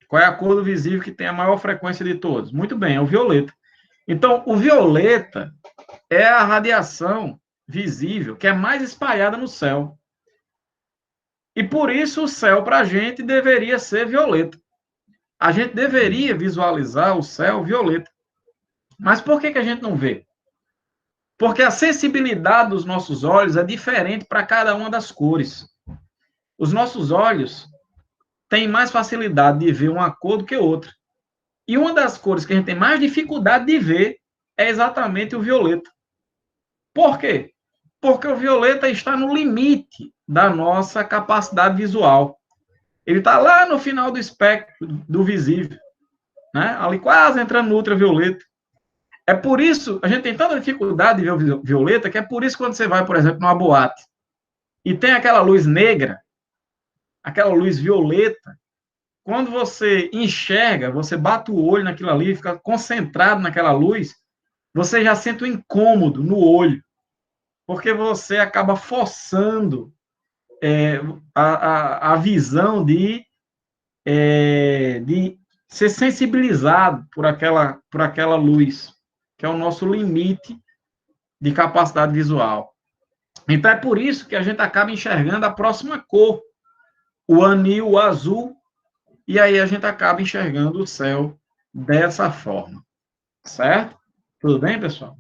Qual é a cor do visível que tem a maior frequência de todos? Muito bem, é o violeta. Então, o violeta é a radiação visível que é mais espalhada no céu. E por isso o céu para a gente deveria ser violeta. A gente deveria visualizar o céu violeta. Mas por que que a gente não vê? Porque a sensibilidade dos nossos olhos é diferente para cada uma das cores. Os nossos olhos têm mais facilidade de ver uma cor do que outra. E uma das cores que a gente tem mais dificuldade de ver é exatamente o violeta. Por quê? Porque o violeta está no limite da nossa capacidade visual. Ele está lá no final do espectro do visível, né? Ali quase entrando no ultravioleta. É por isso, a gente tem tanta dificuldade de ver o violeta, que é por isso que quando você vai, por exemplo, numa boate, e tem aquela luz negra, aquela luz violeta, quando você enxerga, você bate o olho naquilo ali, fica concentrado naquela luz, você já sente um incômodo no olho, porque você acaba forçando a visão de ser sensibilizado por aquela luz, que é o nosso limite de capacidade visual. Então é por isso que a gente acaba enxergando a próxima cor, o anil azul, e aí a gente acaba enxergando o céu dessa forma. Certo? Tudo bem, pessoal?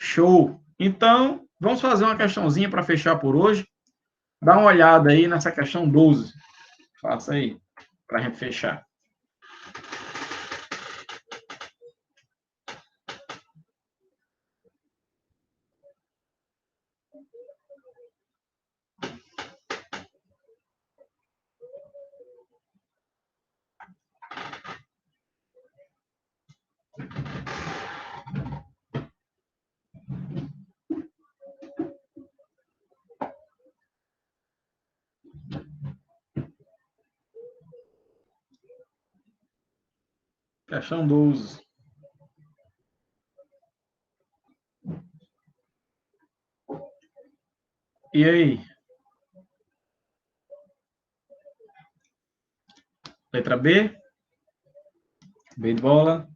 Show! Então, vamos fazer uma questãozinha para fechar por hoje. Dá uma olhada aí nessa questão 12. Faça aí, para a gente fechar. Questão 12. E aí? Letra B. B de bola.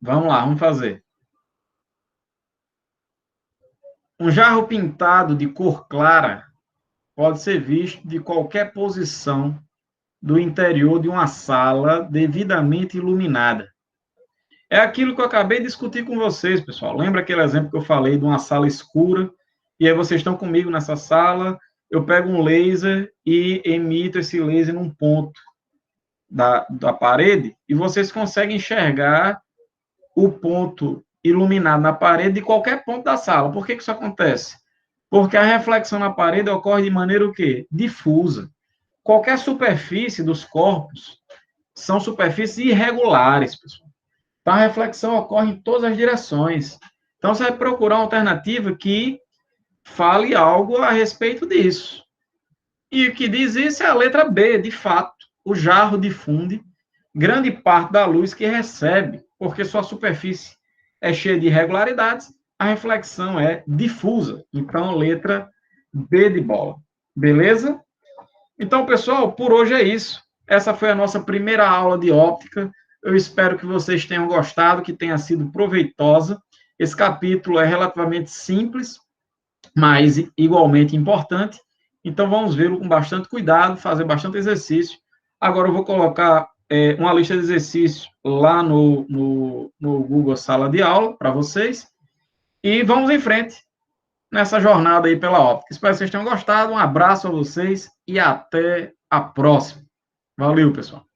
Vamos lá, vamos fazer. Um jarro pintado de cor clara pode ser visto de qualquer posição do interior de uma sala devidamente iluminada. É aquilo que eu acabei de discutir com vocês, pessoal. Lembra aquele exemplo que eu falei de uma sala escura? E aí vocês estão comigo nessa sala, eu pego um laser e emito esse laser num ponto da parede e vocês conseguem enxergar o ponto iluminado na parede de qualquer ponto da sala. Por que isso acontece? Porque a reflexão na parede ocorre de maneira o quê? Difusa. Qualquer superfície dos corpos são superfícies irregulares, pessoal. Então, a reflexão ocorre em todas as direções. Então, você vai procurar uma alternativa que fale algo a respeito disso. E o que diz isso é a letra B, de fato. O jarro difunde grande parte da luz que recebe, porque sua superfície é cheia de irregularidades, a reflexão é difusa. Então, letra B de bola. Beleza? Então, pessoal, por hoje é isso. Essa foi a nossa primeira aula de óptica. Eu espero que vocês tenham gostado, que tenha sido proveitosa. Esse capítulo é relativamente simples, mas igualmente importante. Então, vamos vê-lo com bastante cuidado, fazer bastante exercício. Agora, eu vou colocar uma lista de exercícios lá no Google Sala de Aula para vocês. E vamos em frente nessa jornada aí pela óptica. Espero que vocês tenham gostado. Um abraço a vocês e até a próxima. Valeu, pessoal.